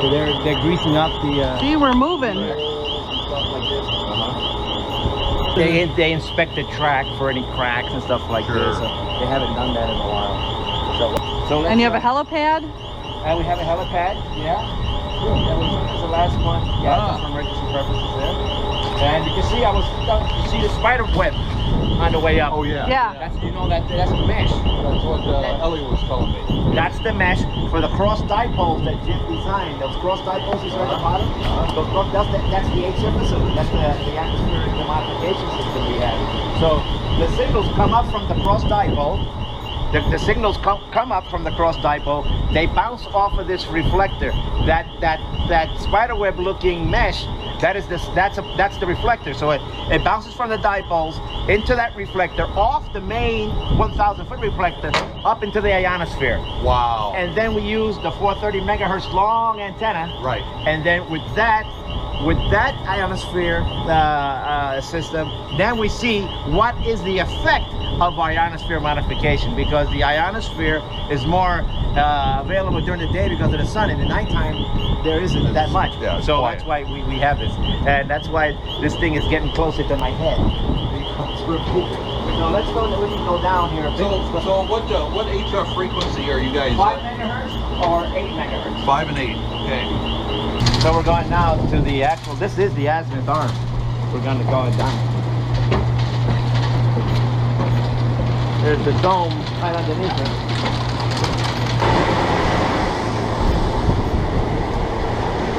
So they're greasing up the. See, we're moving. They inspect the track for any cracks and stuff like this. So they haven't done that in a while. So and you have a helipad? And we have a helipad, yeah. That was the last one. Yeah, just for emergency purposes there. And you can see you see the spider web on the way up. Oh yeah. Yeah. That's the mesh. That's what Ellie was telling me. That's the mesh for the cross dipoles that Jim designed. Those cross dipoles is right at the bottom. That's the HF facility. That's the atmospheric modification system we have. So the signals come up from the cross dipole. The signals come up from the cross dipole. They bounce off of this reflector. That spiderweb looking mesh. That's the reflector. So it bounces from the dipoles into that reflector, off the main 1,000-foot reflector, up into the ionosphere. Wow. And then we use the 430 megahertz long antenna. Right. And then with that ionosphere system, then we see what is the effect of ionosphere modification, because the ionosphere is more available during the day because of the sun. In the nighttime, there isn't that much. Yeah, so quiet. that's why we have this. And that's why this thing is getting closer to my head. So we can go down here a bit. So what HF frequency are you guys 5 megahertz or 8 megahertz? 5 and 8, okay. So we're going now to the actual, this is the azimuth arm. We're going to go down. There's the dome right underneath it.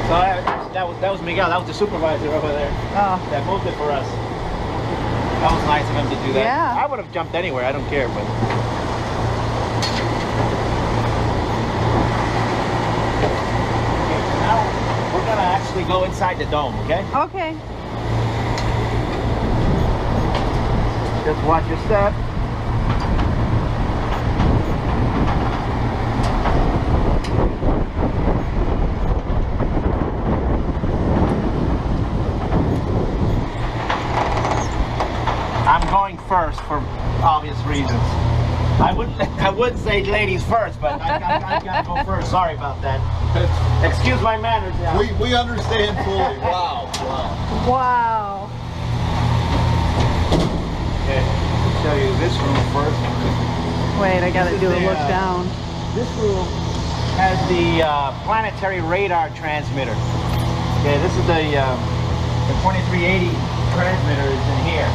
So that was Miguel, that was the supervisor over there. That moved it for us. That was nice of him to do that. Yeah. I would have jumped anywhere, I don't care, but. Okay, so now we're gonna actually go inside the dome, okay? Okay. Just watch your step. I'm going first for obvious reasons. I would say ladies first, but I gotta go first. Sorry about that. Excuse my manners now. We understand fully. Wow. Wow. Okay, I'll show you this room first. Wait, I gotta do a look down. This room has the planetary radar transmitter. Okay, this is the 2380 transmitter is in here.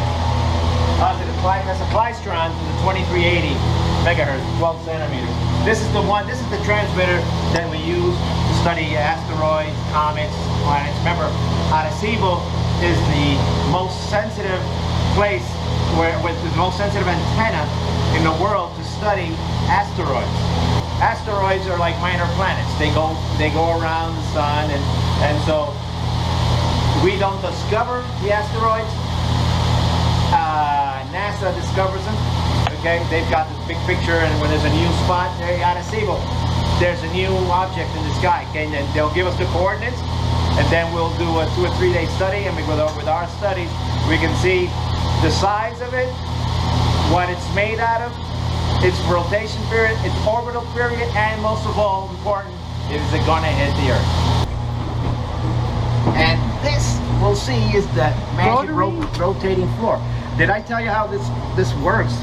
That's a klystron to the 2380 megahertz, 12 centimeters. This is the transmitter that we use to study asteroids, comets, planets. Remember, Arecibo is the most sensitive place with the most sensitive antenna in the world to study asteroids. Asteroids are like minor planets. They go around the sun, and so we don't discover the asteroids. NASA discovers them. Okay, they've got this big picture, and when there's a new spot, there you got Arecibo. There's a new object in the sky. Okay, and then they'll give us the coordinates, and then we'll do a 2 or 3 day study. And with our studies, we can see the size of it, what it's made out of, its rotation period, its orbital period, and most of all, important, is it going to hit the Earth? And this, we'll see, is the magic rotating floor. Did I tell you how this works?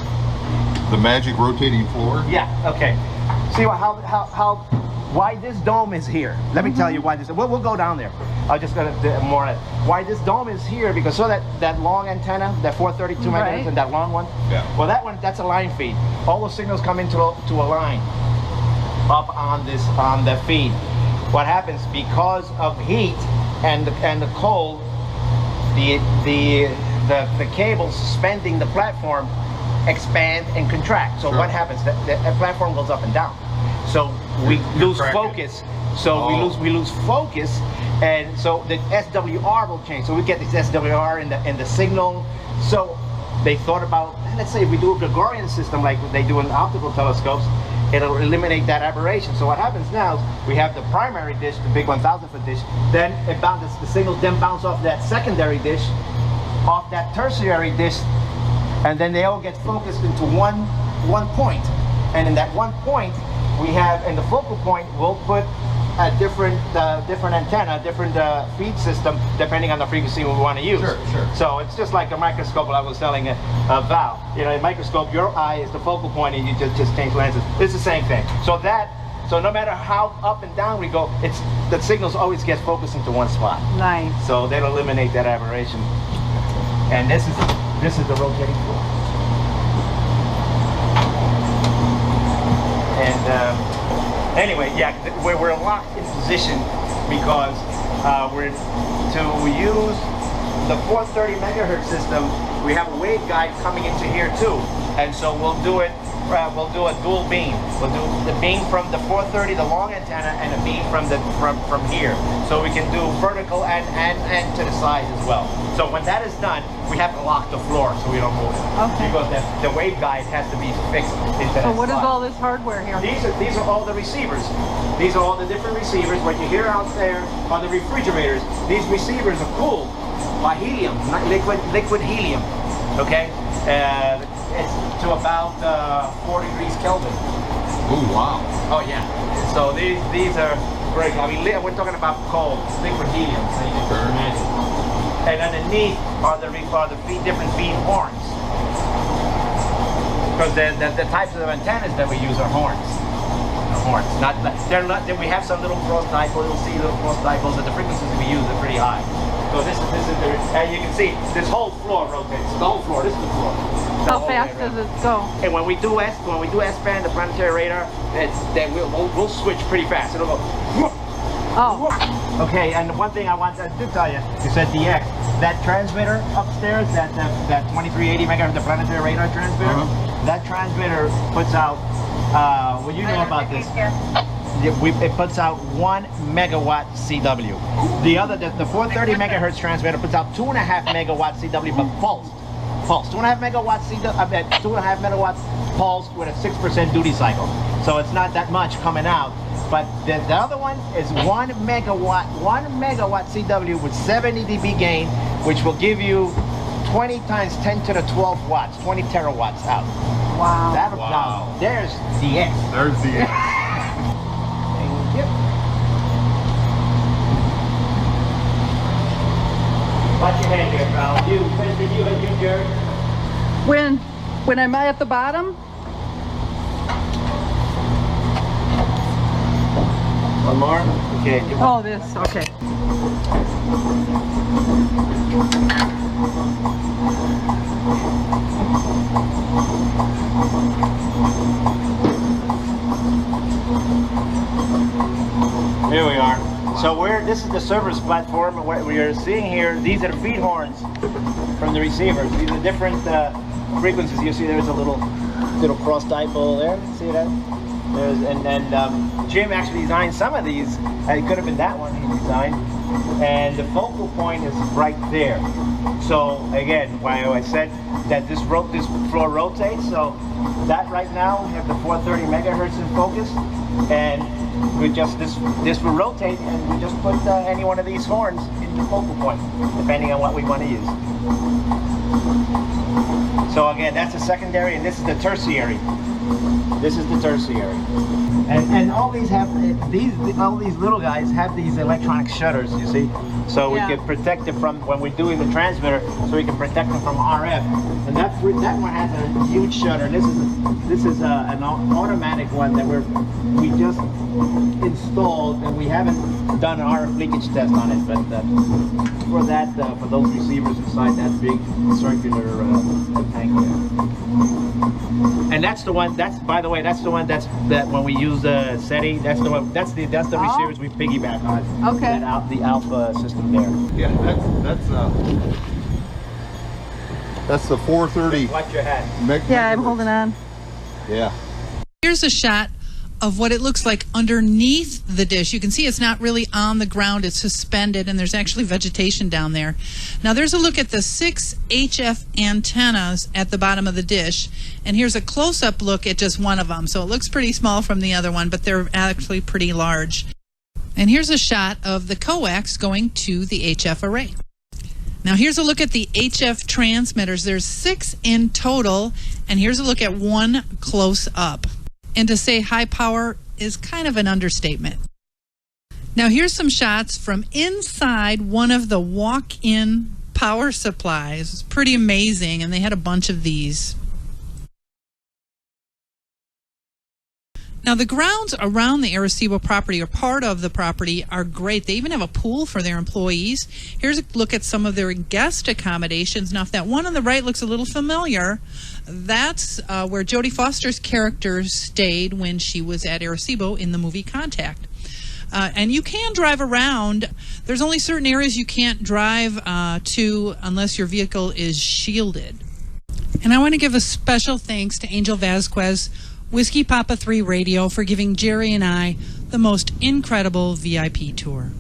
The magic rotating floor? Yeah, okay. See why this dome is here. Let me tell you why this, we'll go down there. I'm just gonna do more on it. Why this dome is here, because that long antenna, that 432 megahertz and that long one, well that's a line feed. All those signals come into a line up on the feed. What happens, because of heat and the cold, the cables suspending the platform expand and contract. So what happens? The platform goes up and down. So we lose focus So we lose focus, and so the SWR will change. So we get this SWR in the signal. So they thought about, let's say if we do a Gregorian system like they do in optical telescopes, it'll eliminate that aberration. So what happens now is we have the primary dish, the big 1,000-foot dish, then the signals then bounce off that secondary dish, off that tertiary dish, and then they all get focused into one point. And in that one point, we have, in the focal point, we'll put a different antenna, different feed system, depending on the frequency we want to use. Sure. So it's just like a microscope. I was telling Val, a microscope, your eye is the focal point, and you just change lenses. It's the same thing. So no matter how up and down we go, the signals always get focused into one spot. Nice. So they'll eliminate that aberration. And this is the rotating floor. And anyway, yeah, we're locked in position because we use the 430 megahertz system. We have a waveguide coming into here too, and so we'll do a dual beam. We'll do the beam from the 430, the long antenna, and a beam from here. So we can do vertical and to the sides as well. So when that is done, we have to lock the floor so we don't move it. Okay. Because the waveguide has to be fixed into that So what is slot. all this hardware here? These are all the receivers. These are all the different receivers. What you hear out there are the refrigerators. These receivers are cooled by helium, not liquid helium. Okay, it's to about 4 degrees Kelvin. Oh wow! Oh yeah. So these are great. I mean, we're talking about cold liquid helium. So you can imagine. And underneath are the different feed horns. Because the types of antennas that we use are horns. Horns. They're not. We have some little cross dipoles. You'll see little cross dipoles, but the frequencies we use are pretty high. So this is and you can see this whole floor rotates. The whole floor. This is the floor. How fast does it go? And when we do S-band, the planetary radar, then we'll switch pretty fast. It'll go. Oh. Okay, and one thing I wanted to tell you, you said DX. That transmitter upstairs, that 2380 megahertz, the planetary radar transmitter, that transmitter puts out, well, you know about this. It puts out 1 megawatt CW. The 430 megahertz transmitter puts out 2.5 megawatt CW, but pulsed. 2.5 megawatt CW, 2.5 megawatts pulsed with a 6% duty cycle. So it's not that much coming out. But the other one is 1 megawatt CW with 70 dB gain, which will give you 20 times 10 to the 12 watts, 20 terawatts out. Wow. Now, there's the X. There's the X. Thank you. Watch your hand here, pal. You, Jerry. When I'm at the bottom? One more? Okay. Oh, this, okay. Here we are. So this is the service platform. What we are seeing here, these are the feed horns from the receivers. These are different frequencies. You see there's a little cross dipole there. See that? And Jim actually designed some of these. It could have been that one he designed. And the focal point is right there. So again, why I said that this floor rotates. So that right now we have the 430 megahertz in focus, and we just this will rotate, and we just put any one of these horns in the focal point, depending on what we want to use. So again, that's the secondary, and this is the tertiary. This is the tertiary. And all these have all these little guys have these electronic shutters, you see, so we can protect it from when we're doing the transmitter, so we can protect them from RF. And that one has a huge shutter. This is an automatic one that we just installed, and we haven't done an RF leakage test on it, but for those receivers inside that big circular tank there. And that's the one. By the way, that's the one that when we use the SETI, that's the one. That's the receivers we piggyback on. Okay. The alpha system there. Yeah, that's the 430. Watch your head. Yeah, I'm holding on. Yeah. Here's a shot of what it looks like underneath the dish. You can see it's not really on the ground, it's suspended, and there's actually vegetation down there. Now there's a look at the 6 HF antennas at the bottom of the dish, and here's a close-up look at just one of them. So it looks pretty small from the other one, but they're actually pretty large. And here's a shot of the coax going to the HF array. Now here's a look at the HF transmitters. There's 6 in total, and here's a look at one close up. And to say high power is kind of an understatement. Now here's some shots from inside one of the walk-in power supplies. It's pretty amazing, and they had a bunch of these. Now, the grounds around the Arecibo property, or part of the property, are great. They even have a pool for their employees. Here's a look at some of their guest accommodations. Now, if that one on the right looks a little familiar, that's where Jodie Foster's character stayed when she was at Arecibo in the movie Contact. And you can drive around. There's only certain areas you can't drive to unless your vehicle is shielded. And I want to give a special thanks to Angel Vasquez, Whiskey Papa 3 Radio, for giving Jerry and I the most incredible VIP tour.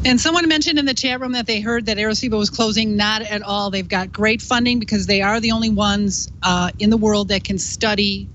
And someone mentioned in the chat room that they heard that Arecibo was closing. Not at all. They've got great funding because they are the only ones in the world that can study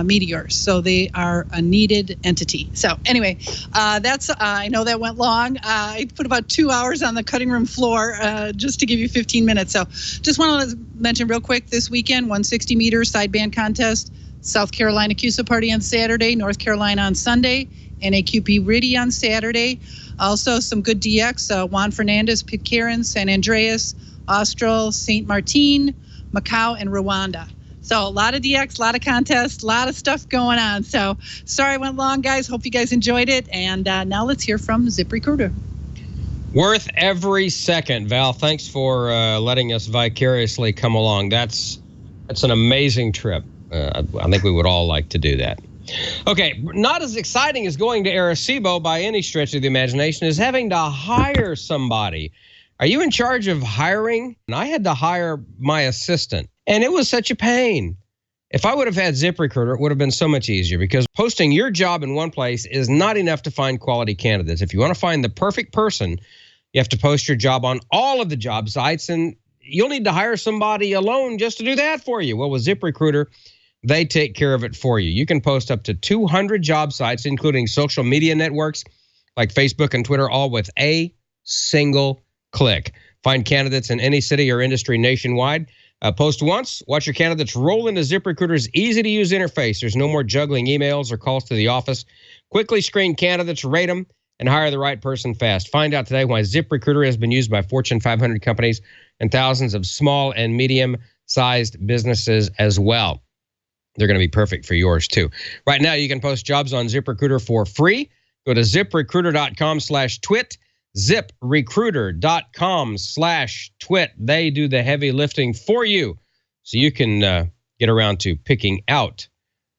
meteors. So they are a needed entity. So anyway, that's I know that went long. I put about 2 hours on the cutting room floor just to give you 15 minutes. So just want to mention real quick, this weekend, 160 meter sideband contest, South Carolina CUSA party on Saturday, North Carolina on Sunday, NAQP RIDI on Saturday. Also some good DX, Juan Fernandez, Pitcairn, San Andreas, Austral, St. Martin, Macau, and Rwanda. So a lot of DX, a lot of contests, a lot of stuff going on. So sorry I went long, guys. Hope you guys enjoyed it. And now let's hear from ZipRecruiter. Worth every second, Val. Thanks for letting us vicariously come along. That's an amazing trip. I think we would all like to do that. Okay, not as exciting as going to Arecibo by any stretch of the imagination is having to hire somebody. Are you in charge of hiring? And I had to hire my assistant, and it was such a pain. If I would have had ZipRecruiter, it would have been so much easier, because posting your job in one place is not enough to find quality candidates. If you want to find the perfect person, you have to post your job on all of the job sites, and you'll need to hire somebody alone just to do that for you. Well, with ZipRecruiter, they take care of it for you. You can post up to 200 job sites, including social media networks like Facebook and Twitter, all with a single click. Find candidates in any city or industry nationwide. Post once, watch your candidates roll into ZipRecruiter's easy-to-use interface. There's no more juggling emails or calls to the office. Quickly screen candidates, rate them, and hire the right person fast. Find out today why ZipRecruiter has been used by Fortune 500 companies and thousands of small and medium-sized businesses as well. They're going to be perfect for yours, too. Right now, you can post jobs on ZipRecruiter for free. Go to ZipRecruiter.com/twit. ZipRecruiter.com/twit. They do the heavy lifting for you, so you can get around to picking out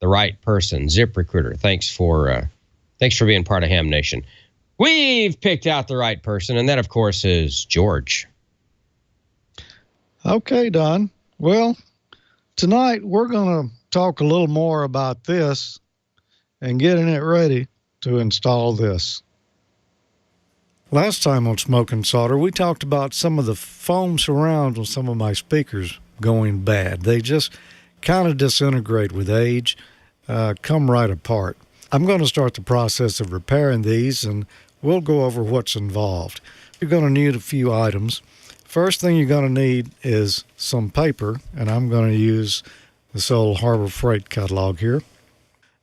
the right person. ZipRecruiter, thanks for being part of Ham Nation. We've picked out the right person, and that, of course, is George. Okay, Don. Well, tonight we're going to talk a little more about this and getting it ready to install this. Last time on Smoke and Solder, we talked about some of the foam surrounds on some of my speakers going bad. They just kind of disintegrate with age, come right apart. I'm going to start the process of repairing these, and we'll go over what's involved. You're going to need a few items. First thing you're going to need is some paper, and I'm going to use this old Harbor Freight catalog here.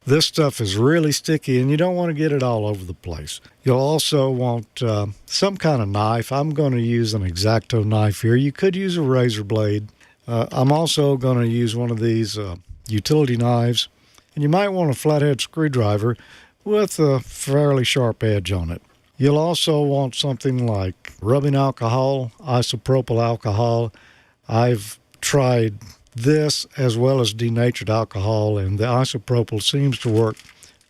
This stuff is really sticky, and you don't want to get it all over the place. You'll also want some kind of knife. I'm going to use an X-Acto knife here. You could use a razor blade. I'm also going to use one of these utility knives, and you might want a flathead screwdriver with a fairly sharp edge on it. You'll also want something like rubbing alcohol, isopropyl alcohol. I've tried this as well as denatured alcohol, and the isopropyl seems to work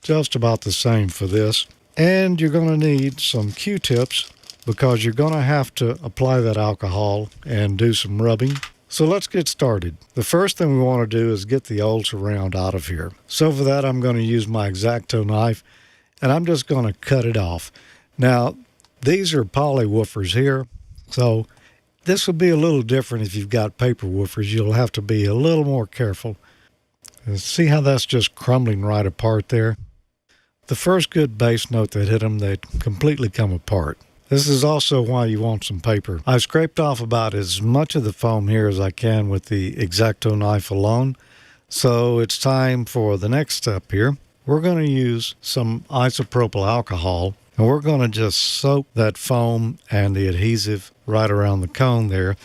just about the same for this. And you're going to need some Q-tips, because you're going to have to apply that alcohol and do some rubbing. So let's get started. The first thing we want to do is get the old surround out of here. So for that, I'm going to use my X-Acto knife, and I'm just going to cut it off. Now, these are poly woofers here, so this will be a little different if you've got paper woofers. You'll have to be a little more careful. See how that's just crumbling right apart there? The first good bass note that hit them, they completely come apart. This is also why you want some paper. I scraped off about as much of the foam here as I can with the X-Acto knife alone. So it's time for the next step here. We're going to use some isopropyl alcohol, and we're going to just soak that foam and the adhesive right around the cone there.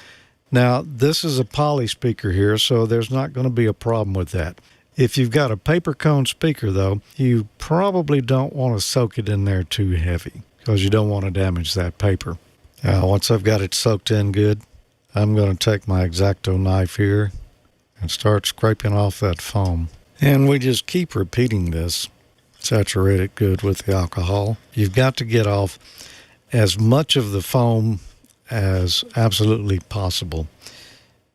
Now, this is a poly speaker here, so there's not going to be a problem with that. If you've got a paper cone speaker, though, you probably don't want to soak it in there too heavy, because you don't want to damage that paper. Now, once I've got it soaked in good, I'm going to take my X-Acto knife here and start scraping off that foam. And we just keep repeating this. Saturate it good with the alcohol. You've got to get off as much of the foam as absolutely possible.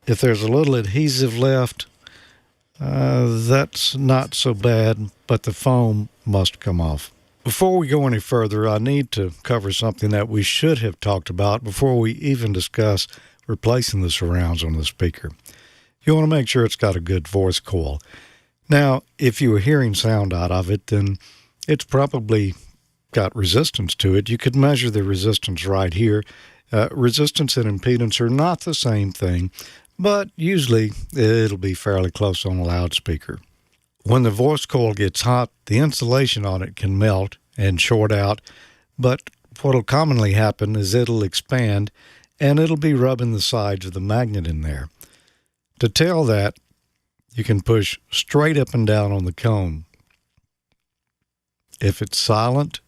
If there's a little adhesive left, that's not so bad, but the foam must come off. Before we go any further, I need to cover something that we should have talked about before we even discuss replacing the surrounds on the speaker. You want to make sure it's got a good voice coil. Now, if you were hearing sound out of it, then it's probably got resistance to it. You could measure the resistance right here. Resistance and impedance are not the same thing, but usually it'll be fairly close on a loudspeaker. When the voice coil gets hot, the insulation on it can melt and short out, but what'll commonly happen is it'll expand and it'll be rubbing the sides of the magnet in there. To tell that, you can push straight up and down on the cone. If it's silent,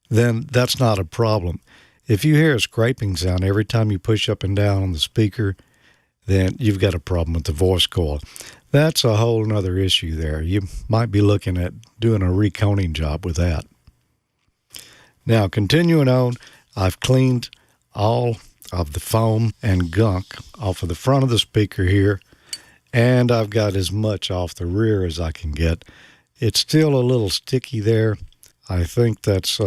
then that's not a problem. If you hear a scraping sound every time you push up and down on the speaker, then you've got a problem with the voice coil. That's a whole nother issue there. You might be looking at doing a reconing job with that. Now, continuing on, I've cleaned all of the foam and gunk off of the front of the speaker here, and I've got as much off the rear as I can get. It's still a little sticky there. I think that's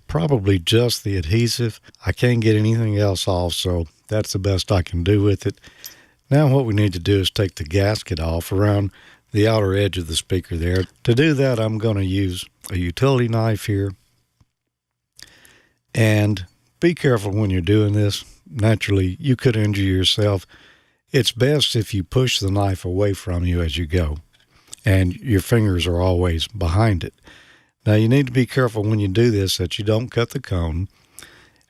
probably just the adhesive. I can't get anything else off, so that's the best I can do with it. Now what we need to do is take the gasket off around the outer edge of the speaker there. To do that, I'm going to use a utility knife here. And be careful when you're doing this. Naturally, you could injure yourself. It's best if you push the knife away from you as you go, and your fingers are always behind it. Now, you need to be careful when you do this that you don't cut the cone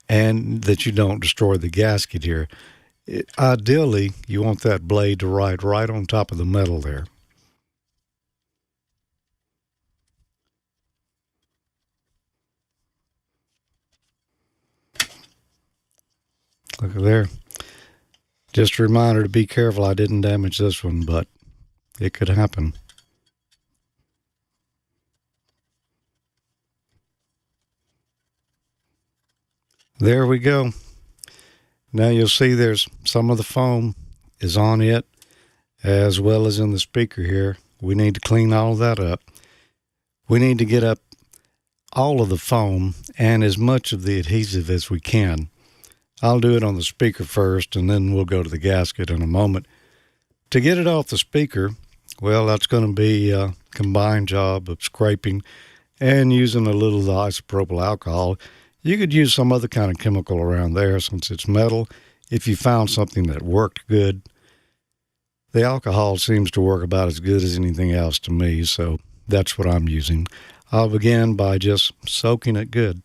and that you don't destroy the gasket here. Ideally, you want that blade to ride right on top of the metal there. Look at there. Just a reminder to be careful. I didn't damage this one, but it could happen. There we go. Now you'll see there's some of the foam is on it as well as in the speaker here. We need to clean all of that up. We need to get up all of the foam and as much of the adhesive as we can. I'll do it on the speaker first, and then we'll go to the gasket in a moment. To get it off the speaker, well, that's going to be a combined job of scraping and using a little of the isopropyl alcohol. You could use some other kind of chemical around there since it's metal. If you found something that worked good, the alcohol seems to work about as good as anything else to me, so that's what I'm using. I'll begin by just soaking it good.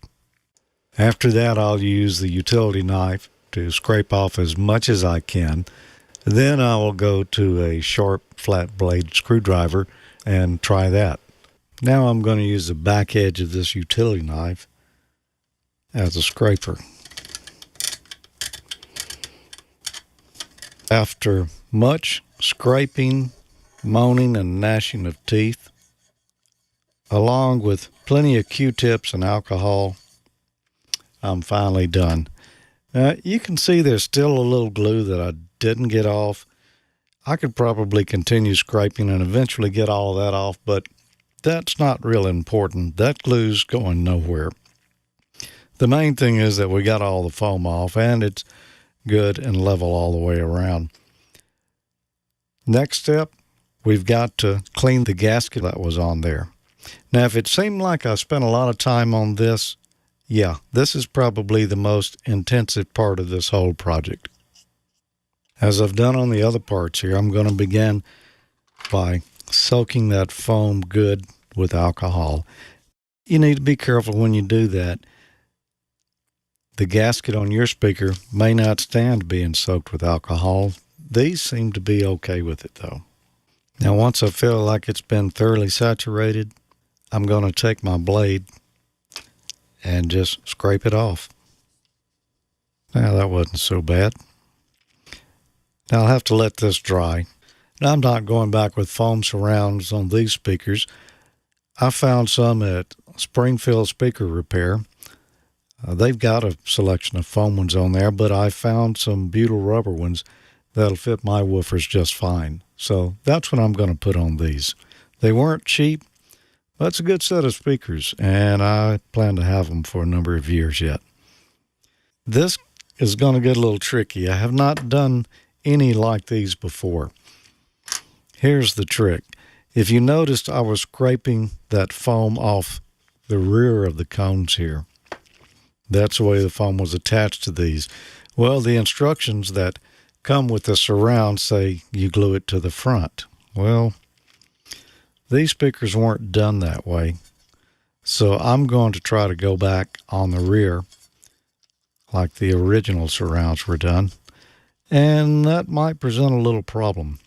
After that, I'll use the utility knife to scrape off as much as I can. Then I will go to a sharp flat blade screwdriver and try that. Now I'm going to use the back edge of this utility knife as a scraper. After much scraping, moaning, and gnashing of teeth, along with plenty of Q-tips and alcohol, I'm finally done. Now, you can see there's still a little glue that I didn't get off. I could probably continue scraping and eventually get all that off, but that's not real important. That glue's going nowhere. The main thing is that we got all the foam off and it's good and level all the way around. Next step, we've got to clean the gasket that was on there. Now, if it seemed like I spent a lot of time on this, yeah, this is probably the most intensive part of this whole project. As I've done on the other parts here, I'm going to begin by soaking that foam good with alcohol. You need to be careful when you do that. The gasket on your speaker may not stand being soaked with alcohol. These seem to be okay with it, though. Now, once I feel like it's been thoroughly saturated, I'm going to take my blade and just scrape it off. Now, that wasn't so bad. Now, I'll have to let this dry. Now, I'm not going back with foam surrounds on these speakers. I found some at Springfield Speaker Repair. They've got a selection of foam ones on there, but I found some butyl rubber ones that'll fit my woofers just fine. So that's what I'm going to put on these. They weren't cheap, but it's a good set of speakers, and I plan to have them for a number of years yet. This is going to get a little tricky. I have not done any like these before. Here's the trick. If you noticed, I was scraping that foam off the rear of the cones here. That's the way the foam was attached to these. Well, the instructions that come with the surround say you glue it to the front. Well, these speakers weren't done that way. So I'm going to try to go back on the rear like the original surrounds were done. And that might present a little problem.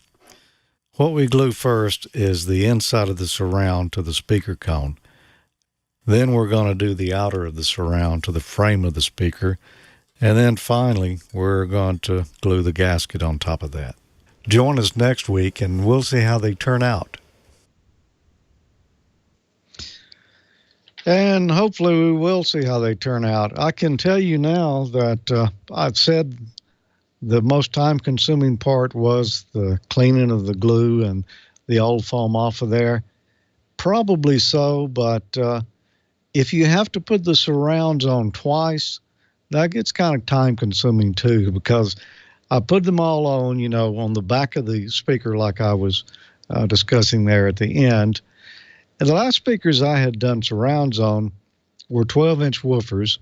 What we glue first is the inside of the surround to the speaker cone. Then we're going to do the outer of the surround to the frame of the speaker. And then finally, we're going to glue the gasket on top of that. Join us next week and we'll see how they turn out. And hopefully we will see how they turn out. I can tell you now that I've said the most time-consuming part was the cleaning of the glue and the old foam off of there. Probably so, but if you have to put the surrounds on twice, that gets kind of time-consuming too, because I put them all on, you know, on the back of the speaker like I was discussing there at the end. And the last speakers I had done surrounds on were 12-inch woofers.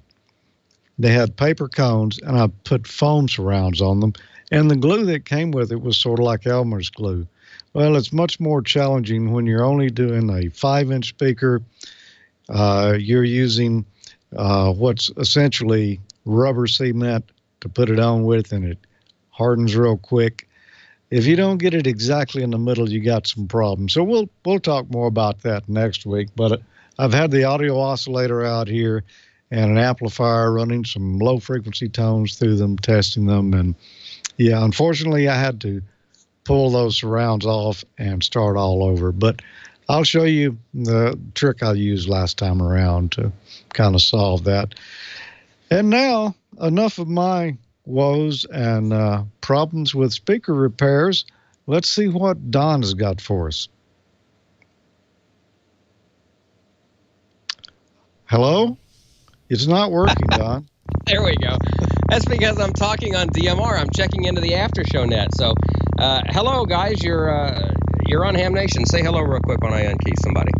They had paper cones, and I put foam surrounds on them. And the glue that came with it was sort of like Elmer's glue. Well, it's much more challenging when you're only doing a 5-inch speaker. You're using what's essentially rubber cement to put it on with, and it hardens real quick. If you don't get it exactly in the middle, you got some problems. So we'll talk more about that next week. But I've had the audio oscillator out here and an amplifier running some low frequency tones through them, testing them. And yeah, unfortunately, I had to pull those surrounds off and start all over. But I'll show you the trick I used last time around to kind of solve that. And now, enough of my woes and problems with speaker repairs. Let's see what Don has got for us. Hello? It's not working, Don. There we go. That's because I'm talking on DMR. I'm checking into the after show net. So, hello, guys. You're on Ham Nation. Say hello real quick when I unkey somebody.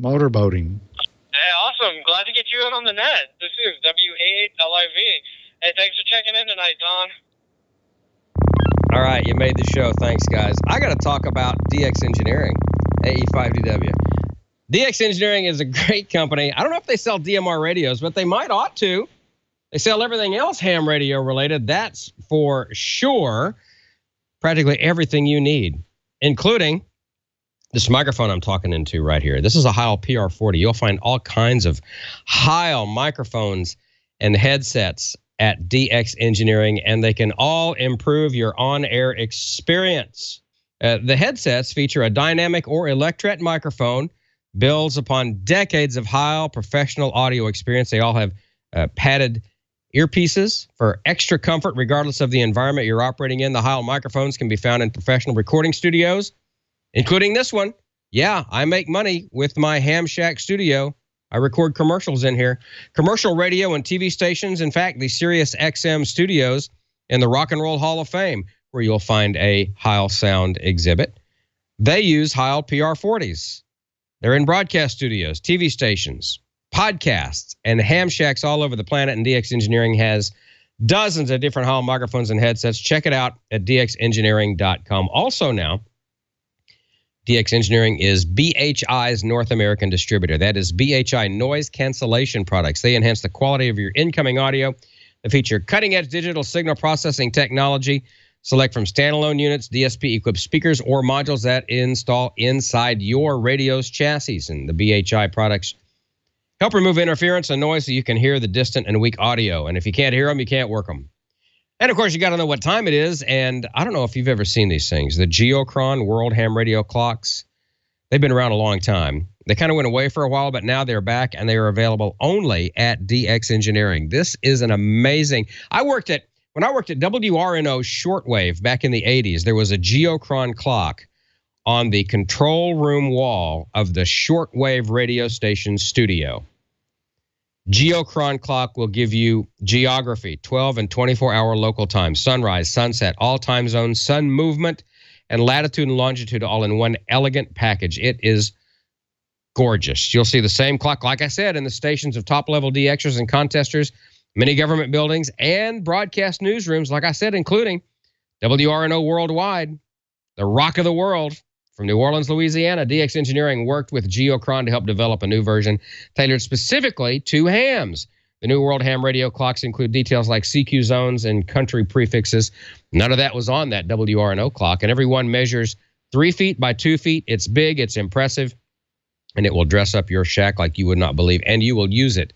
Motorboating. Hey, awesome. Glad to get you in on the net. This is WA8LIV. Hey, thanks for checking in tonight, Don. All right, you made the show. Thanks, guys. I got to talk about DX Engineering, AE5DW. DX Engineering is a great company. I don't know if they sell DMR radios, but they might ought to. They sell everything else ham radio related. That's for sure. Practically everything you need, including this microphone I'm talking into right here. This is a Heil PR40. You'll find all kinds of Heil microphones and headsets at DX Engineering, and they can all improve your on-air experience. The headsets feature a dynamic or electret microphone, builds upon decades of Heil professional audio experience. They all have padded earpieces for extra comfort regardless of the environment you're operating in. The Heil microphones can be found in professional recording studios, including this one. Yeah, I make money with my Ham Shack studio. I record commercials in here. Commercial radio and TV stations. In fact, the Sirius XM studios in the Rock and Roll Hall of Fame, where you'll find a Heil sound exhibit. They use Heil PR40s. They're in broadcast studios, TV stations, podcasts, and ham shacks all over the planet. And DX Engineering has dozens of different Heil microphones and headsets. Check it out at dxengineering.com. Also now, DX Engineering is BHI's North American distributor. That is BHI noise cancellation products. They enhance the quality of your incoming audio. They feature cutting-edge digital signal processing technology. Select from standalone units, DSP-equipped speakers, or modules that install inside your radio's chassis. And the BHI products help remove interference and noise so you can hear the distant and weak audio. And if you can't hear them, you can't work them. And, of course, you got to know what time it is. And I don't know if you've ever seen these things. The Geochron World Ham Radio Clocks, they've been around a long time. They kind of went away for a while, but now they're back, and they are available only at DX Engineering. This is an amazing... When I worked at WRNO Shortwave back in the 80s, there was a Geochron clock on the control room wall of the shortwave radio station studio. Geochron clock will give you geography, 12 and 24-hour local time, sunrise, sunset, all time zones, sun movement, and latitude and longitude all in one elegant package. It is gorgeous. You'll see the same clock, like I said, in the stations of top-level DXers and contesters, many government buildings, and broadcast newsrooms, like I said, including WRNO Worldwide, the rock of the world. From New Orleans, Louisiana, DX Engineering worked with Geochron to help develop a new version tailored specifically to hams. The new World Ham Radio clocks include details like CQ zones and country prefixes. None of that was on that WRNO clock, and every one measures 3 feet by 2 feet. It's big, it's impressive, and it will dress up your shack like you would not believe, and you will use it.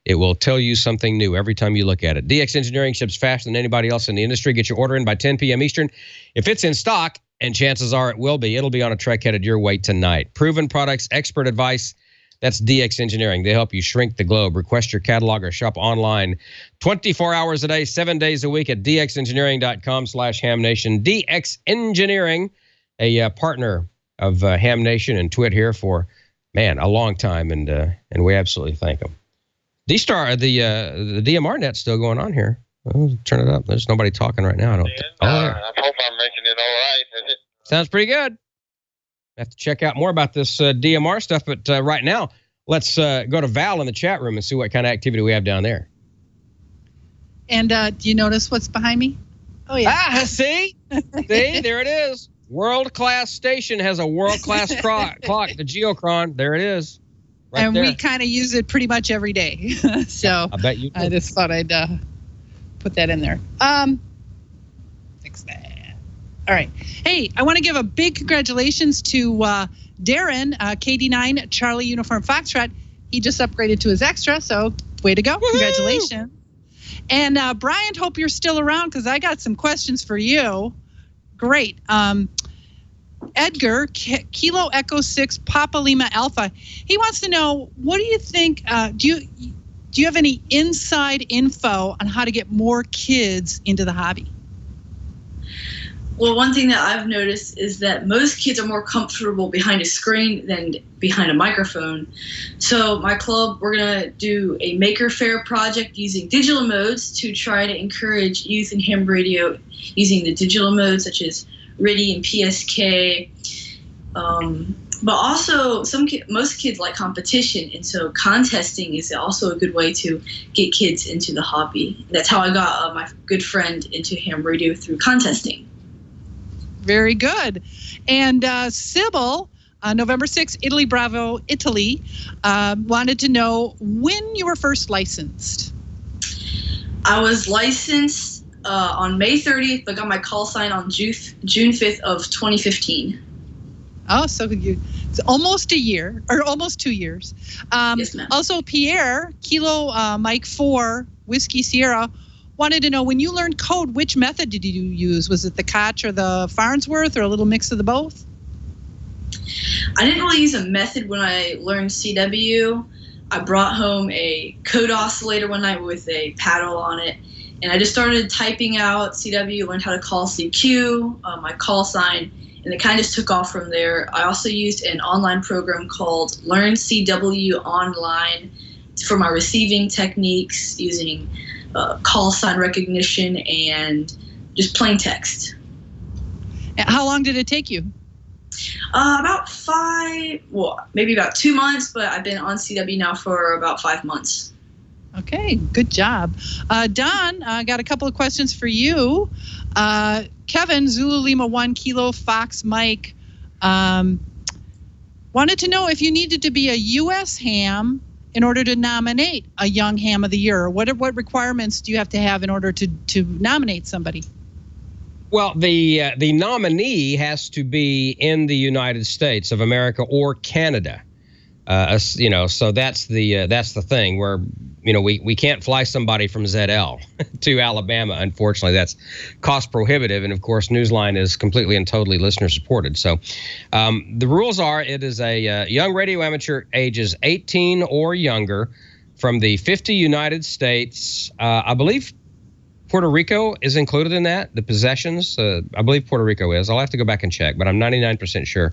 It will tell you something new every time you look at it. DX Engineering ships faster than anybody else in the industry. Get your order in by 10 p.m. Eastern. If it's in stock, and chances are it will be, it'll be on a truck headed your way tonight. Proven products, expert advice. That's DX Engineering. They help you shrink the globe. Request your catalog or shop online 24 hours a day, 7 days a week at dxengineering.com/hamnation. DX Engineering, a partner of Ham Nation and Twit here for, man, a long time, and we absolutely thank them. D-Star, the DMR net's still going on here. Oh, turn it up. There's nobody talking right now. I hope I'm making it all right. Sounds pretty good. I have to check out more about this DMR stuff, but right now, let's go to Val in the chat room and see what kind of activity we have down there. And do you notice what's behind me? Oh, yeah. Ah, see? See? There it is. World-class station has a world-class clock, the Geochron. There it is. Right and there. We kind of use it pretty much every day. So I bet you do. I just thought I'd put that in there. Fix that. All right. Hey, I want to give a big congratulations to Darren, KD9 Charlie Uniform Foxtrot. He just upgraded to his extra, so way to go. Woo-hoo! Congratulations. And Bryant, hope you're still around because I got some questions for you. Great. Edgar, Kilo Echo 6 Papa Lima Alpha. He wants to know, what do you think, do you have any inside info on how to get more kids into the hobby? Well, one thing that I've noticed is that most kids are more comfortable behind a screen than behind a microphone. So my club, we're going to do a Maker Faire project using digital modes to try to encourage youth in ham radio using the digital modes such as RIDI and PSK. But also, most kids like competition, and so contesting is also a good way to get kids into the hobby. That's how I got my good friend into ham radio, through contesting. Very good. And Sybil, November 6th, Italy Bravo, Italy, wanted to know when you were first licensed. I was licensed on May 30th, but got my call sign on June 5th of 2015. Oh, so it's almost a year, or almost 2 years. Yes, ma'am. Also, Pierre, Kilo Mike 4, Whiskey Sierra, wanted to know, when you learned code, which method did you use? Was it the Koch or the Farnsworth, or a little mix of the both? I didn't really use a method when I learned CW. I brought home a code oscillator one night with a paddle on it, and I just started typing out CW, learned how to call CQ, my call sign, and it kind of just took off from there. I also used an online program called Learn CW Online for my receiving techniques using call sign recognition and just plain text. How long did it take you? Maybe about 2 months, but I've been on CW now for about 5 months. Okay, good job. Don, I got a couple of questions for you. Kevin, Zulu Lima 1 Kilo Fox Mike, wanted to know if you needed to be a U.S. ham in order to nominate a Young Ham of the Year. What requirements do you have to have in order to nominate somebody? Well, the nominee has to be in the United States of America or Canada. So that's the thing where, we can't fly somebody from ZL to Alabama. Unfortunately, that's cost prohibitive. And of course, Newsline is completely and totally listener supported. So the rules are, it is a young radio amateur ages 18 or younger from the 50 United States. I believe Puerto Rico is included in that, the possessions. I believe Puerto Rico is. I'll have to go back and check, but I'm 99% sure.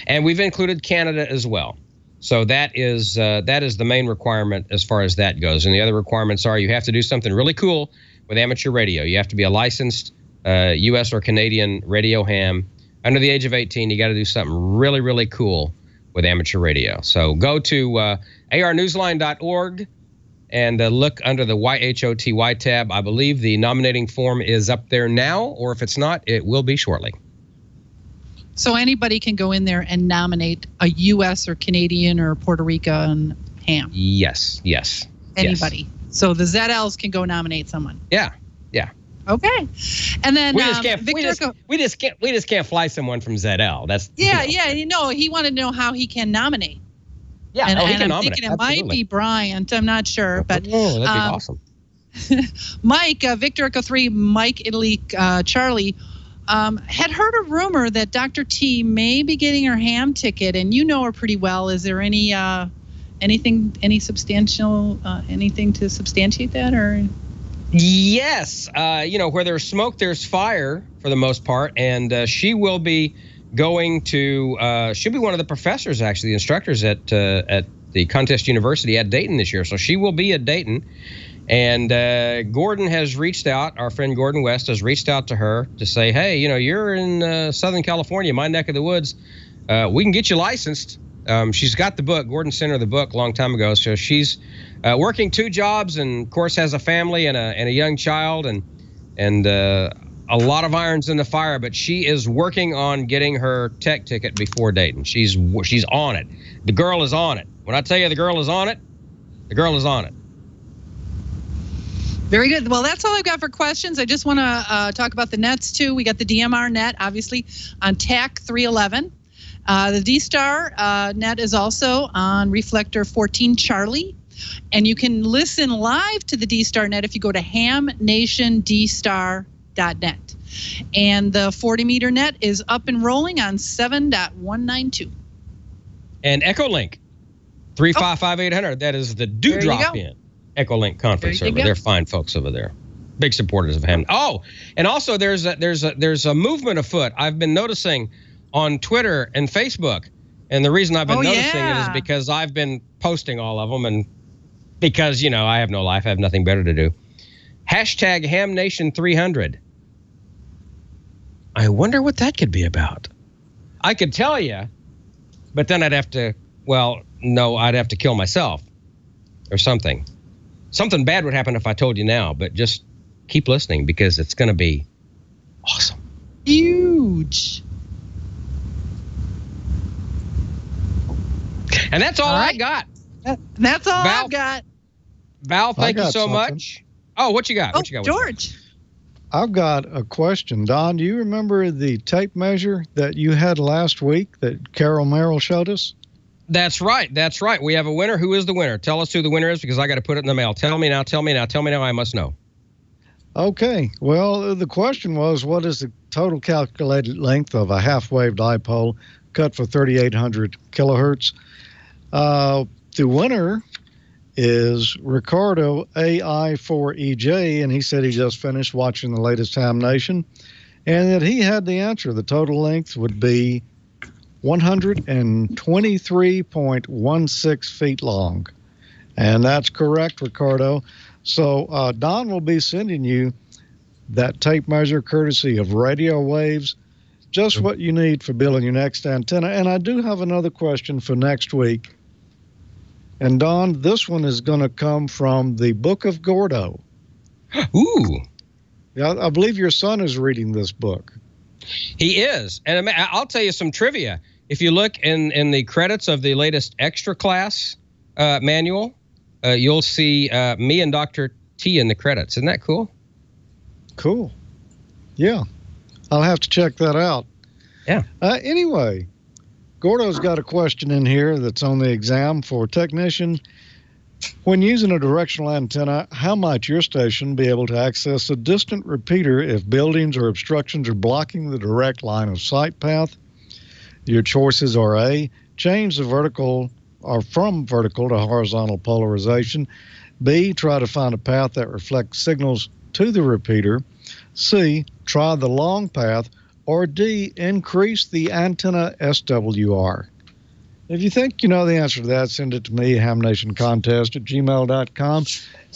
And we've included Canada as well. So that is the main requirement as far as that goes. And the other requirements are you have to do something really cool with amateur radio. You have to be a licensed U.S. or Canadian radio ham. Under the age of 18, you got to do something really, really cool with amateur radio. So go to arnewsline.org and look under the YHOTY tab. I believe the nominating form is up there now, or if it's not, it will be shortly. So anybody can go in there and nominate a U.S. or Canadian or Puerto Rican ham? Yes. Anybody. Yes. So the ZLs can go nominate someone? Yeah. Okay. And then we just can't fly someone from ZL. That's he wanted to know how he can nominate. Yeah, and he can I'm nominate. thinking it might be Bryant. I'm not sure, but that'd be awesome. Mike, Victor Echo 3, Mike Italy, Charlie, had heard a rumor that Dr. T may be getting her ham ticket, and you know her pretty well. Is there anything to substantiate that, or? Yes, where there's smoke, there's fire for the most part, and she will be going to. She'll be one of the professors, actually, the instructors at the Contest University at Dayton this year. So she will be at Dayton. And Gordon has reached out, our friend Gordon West has reached out to her to say, hey, you're in Southern California, my neck of the woods. We can get you licensed. She's got the book. Gordon sent her the book a long time ago. So she's working 2 jobs and, of course, has a family and a young child and a lot of irons in the fire. But she is working on getting her tech ticket before Dayton. She's on it. The girl is on it. When I tell you the girl is on it, the girl is on it. Very good. Well, that's all I've got for questions. I just want to talk about the nets, too. We got the DMR net, obviously, on TAC 311. The D-Star net is also on Reflector 14 Charlie. And you can listen live to the D-Star net if you go to hamnationdstar.net. And the 40-meter net is up and rolling on 7.192. And Echolink, 355-800. That is the do-drop-in Echolink conference server. They're fine folks over there. Big supporters of Ham. Oh, and also there's a movement afoot. I've been noticing on Twitter and Facebook. And the reason I've been noticing it is because I've been posting all of them, and because, I have no life. I have nothing better to do. Hashtag HamNation300. I wonder what that could be about. I could tell you, but then I'd have to kill myself or something. Something bad would happen if I told you now, but just keep listening because it's going to be awesome. Huge. And that's all I got. That's all I've got. Val, thank you so much. Oh, what you got? What you got? George. I've got a question. Don, do you remember the tape measure that you had last week that Carol Merrill showed us? That's right. We have a winner. Who is the winner? Tell us who the winner is because I got to put it in the mail. Tell me now. I must know. Okay. Well, the question was, what is the total calculated length of a half-wave dipole cut for 3,800 kilohertz? The winner is Ricardo AI4EJ, and he said he just finished watching the latest Ham Nation, and that he had the answer. The total length would be 123.16 feet long. And that's correct, Ricardo. So Don will be sending you that tape measure courtesy of Radio Waves, just what you need for building your next antenna. And I do have another question for next week. And Don, this one is going to come from the Book of Gordo. Ooh. Yeah, I believe your son is reading this book. He is. And I'll tell you some trivia. If you look in the credits of the latest extra class manual, you'll see me and Dr. T in the credits. Isn't that cool? Cool. Yeah. I'll have to check that out. Yeah. Anyway, Gordo's got a question in here that's on the exam for technician. When using a directional antenna, how might your station be able to access a distant repeater if buildings or obstructions are blocking the direct line of sight path? Your choices are A, change the vertical or from vertical to horizontal polarization. B, try to find a path that reflects signals to the repeater. C, try the long path. Or D, increase the antenna SWR. If you think you know the answer to that, send it to me, hamnationcontest@gmail.com,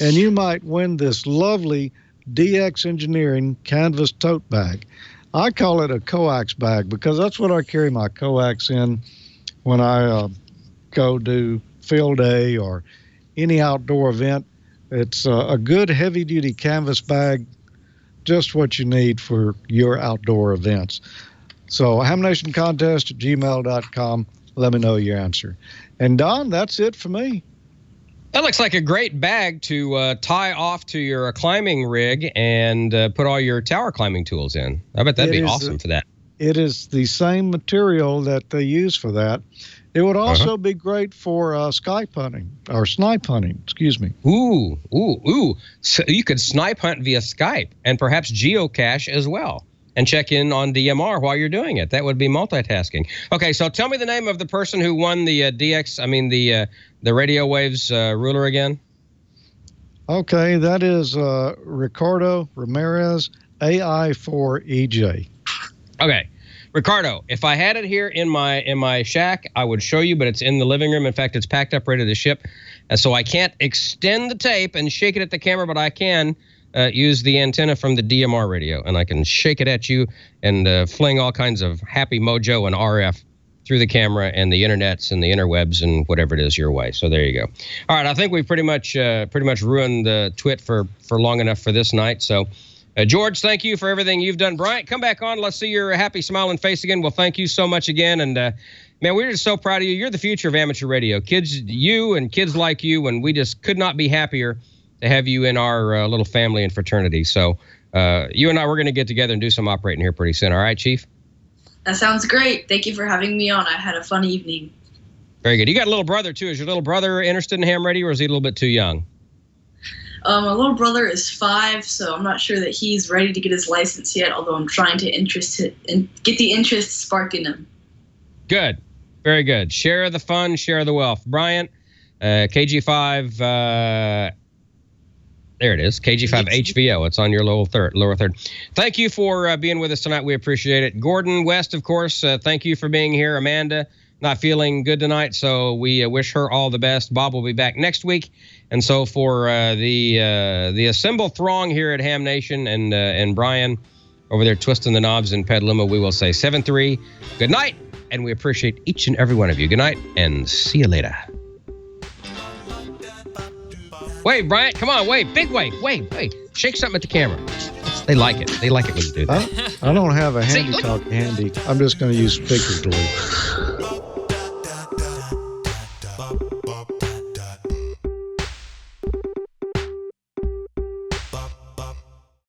and you might win this lovely DX Engineering canvas tote bag. I call it a coax bag because that's what I carry my coax in when I go do field day or any outdoor event. It's a good heavy-duty canvas bag, just what you need for your outdoor events. So hamnationcontest@gmail.com. Let me know your answer. And Don, that's it for me. That looks like a great bag to tie off to your climbing rig and put all your tower climbing tools in. I bet that'd be awesome for that. It is the same material that they use for that. It would also be great for snipe hunting, excuse me. Ooh. So you could snipe hunt via Skype and perhaps geocache as well and check in on DMR while you're doing it. That would be multitasking. Okay, so tell me the name of the person who won the the Radio Waves ruler again. Okay, that is Ricardo Ramirez, AI4EJ. Okay. Ricardo, if I had it here in my shack, I would show you, but it's in the living room. In fact, it's packed up, ready to ship. So I can't extend the tape and shake it at the camera, but I can use the antenna from the DMR radio, and I can shake it at you and fling all kinds of happy mojo and RF through the camera and the internets and the interwebs and whatever it is your way. So there you go. All right, I think we pretty much ruined the twit for long enough for this night. So. George, thank you for everything you've done. Bryant, come back on. Let's see your happy, smiling face again. Well, thank you so much again. And, man, we're just so proud of you. You're the future of amateur radio. Kids, you and kids like you, and we just could not be happier to have you in our little family and fraternity. So you and I, we're going to get together and do some operating here pretty soon. All right, Chief? That sounds great. Thank you for having me on. I had a fun evening. Very good. You got a little brother, too. Is your little brother interested in ham radio, or is he a little bit too young? My little brother is 5, so I'm not sure that he's ready to get his license yet, although I'm trying to get the interest sparked in him. Good. Very good. Share the fun, share the wealth. Bryant, KG5, there it is, KG5HVO. It's on your lower third. Thank you for being with us tonight. We appreciate it. Gordon West, of course, thank you for being here. Amanda, not feeling good tonight, so we wish her all the best. Bob will be back next week. And so for the assembled throng here at Ham Nation and Brian over there twisting the knobs in Petaluma, we will say 7-3, good night, and we appreciate each and every one of you. Good night, and see you later. Wait, Bryant, come on, wait, big wave, wait. Shake something at the camera. They like it. They like it when you do that. I don't have a handy talk handy. I'm just going to use speakers to leave.